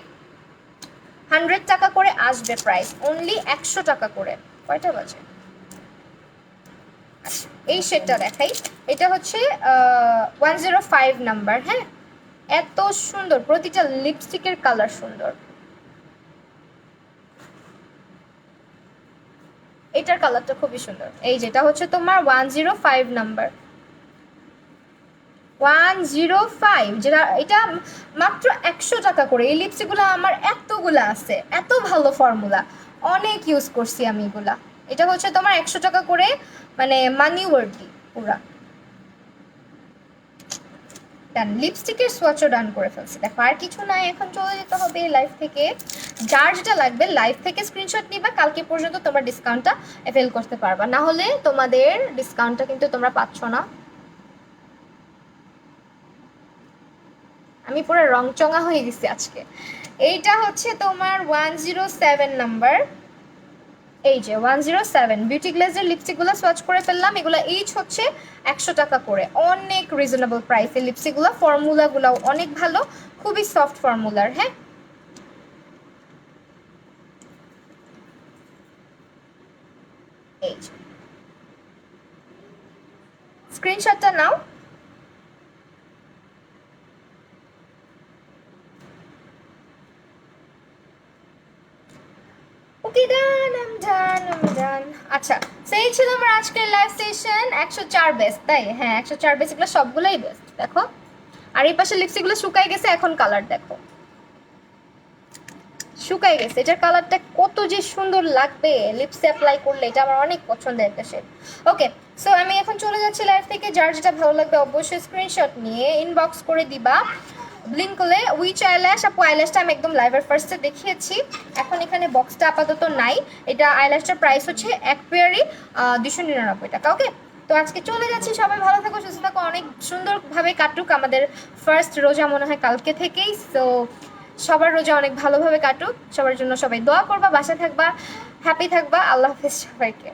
S1: 100 টাকা করে আসবে প্রাইস, অনলি 100 টাকা করে। কয়টা বাজে, আচ্ছা এই শেডটা দেখাই, এটা হচ্ছে 105 নাম্বার। হ্যাঁ, এত সুন্দর, প্রতিটা লিপস্টিকের কালার সুন্দর। এটার কালারটা খুবই সুন্দর। এই যেটা হচ্ছে তোমার 105 নাম্বার, 105, যেটা এটা মাত্র 100 টাকা করে। এই লিপস্টিকগুলো আমার এতগুলা আছে, এত ভালো ফর্মুলা, অনেক ইউজ করছি আমি এগুলা। এটা হচ্ছে তোমার 100 টাকা করে, মানে মানি ওয়ার্থি পুরা। ডান, লিপস্টিকের সোয়াচও ডান করে ফেলছি। দেখো আর কিছু নাই, এখন চলে যেতে হবে লাইভ থেকে। যার যেটা লাগবে লাইভ থেকে স্ক্রিনশট নিবা, কালকে পর্যন্ত তোমার ডিসকাউন্টটা অ্যাভেল করতে পারবা, না হলে তোমাদের ডিসকাউন্টটা কিন্তু তোমরা পাচ্ছ না। আমি পুরো রংচঙা হয়ে গেছি আজকে। এইটা হচ্ছে তোমার 107 নাম্বার, এই যে 107 বিউটি গ্লেজের লিপস্টিকগুলো সোয়াচ করে ফেললাম। এগুলো এইচ হচ্ছে 100 টাকা করে, অনেক রিজনেবল প্রাইসে লিপস্টিকগুলো। ফর্মুলাগুলোও অনেক ভালো, খুবই সফট ফর্মুলার। হ্যাঁ, এই যে স্ক্রিনশটটা নাও। ওকে ডান, ডান। আচ্ছা, সেই ছিল আমার আজকের লাইভ সেশন। 104 বেস্ট, তাই? হ্যাঁ 104 বেস্ট, এগুলো সবগুলোই বেস্ট। দেখো আর এই পাশে লিপস্টিকগুলো শুকাই গেছে, এখন কালার দেখো, শুকাই গেছে। এটার কালারটা কত যে সুন্দর লাগবে লিপসে অ্যাপ্লাই করলে, এটা আমার অনেক পছন্দের একটা শেড। ওকে, সো আমি এখন চলে যাচ্ছি লাইভ থেকে। যার যেটা ভালো লাগবে অবশ্যই স্ক্রিনশট নিয়ে ইনবক্স করে দিবা ব্লিঙ্ক করলে। উইচ আইল্যাশ, আপু আইল্যাশটা আমি একদম লাইভের ফার্স্টে দেখিয়েছি, এখন এখানে বক্সটা আপাতত নাই। এটা আইল্যাশটার প্রাইস হচ্ছে এক পেয়ারই 299 টাকা। ওকে, তো আজকে চলে যাচ্ছি, সবাই ভালো থাকো, সুস্থ থাকো, অনেক সুন্দরভাবে কাটুক আমাদের ফার্স্ট রোজা মনে হয় কালকে থেকেই। সো সবার রোজা অনেক ভালোভাবে কাটুক, সবার জন্য সবাই দোয়া করবা, বাসা থাকবা, হ্যাপি থাকবা। আল্লাহ হাফেজ সবাইকে।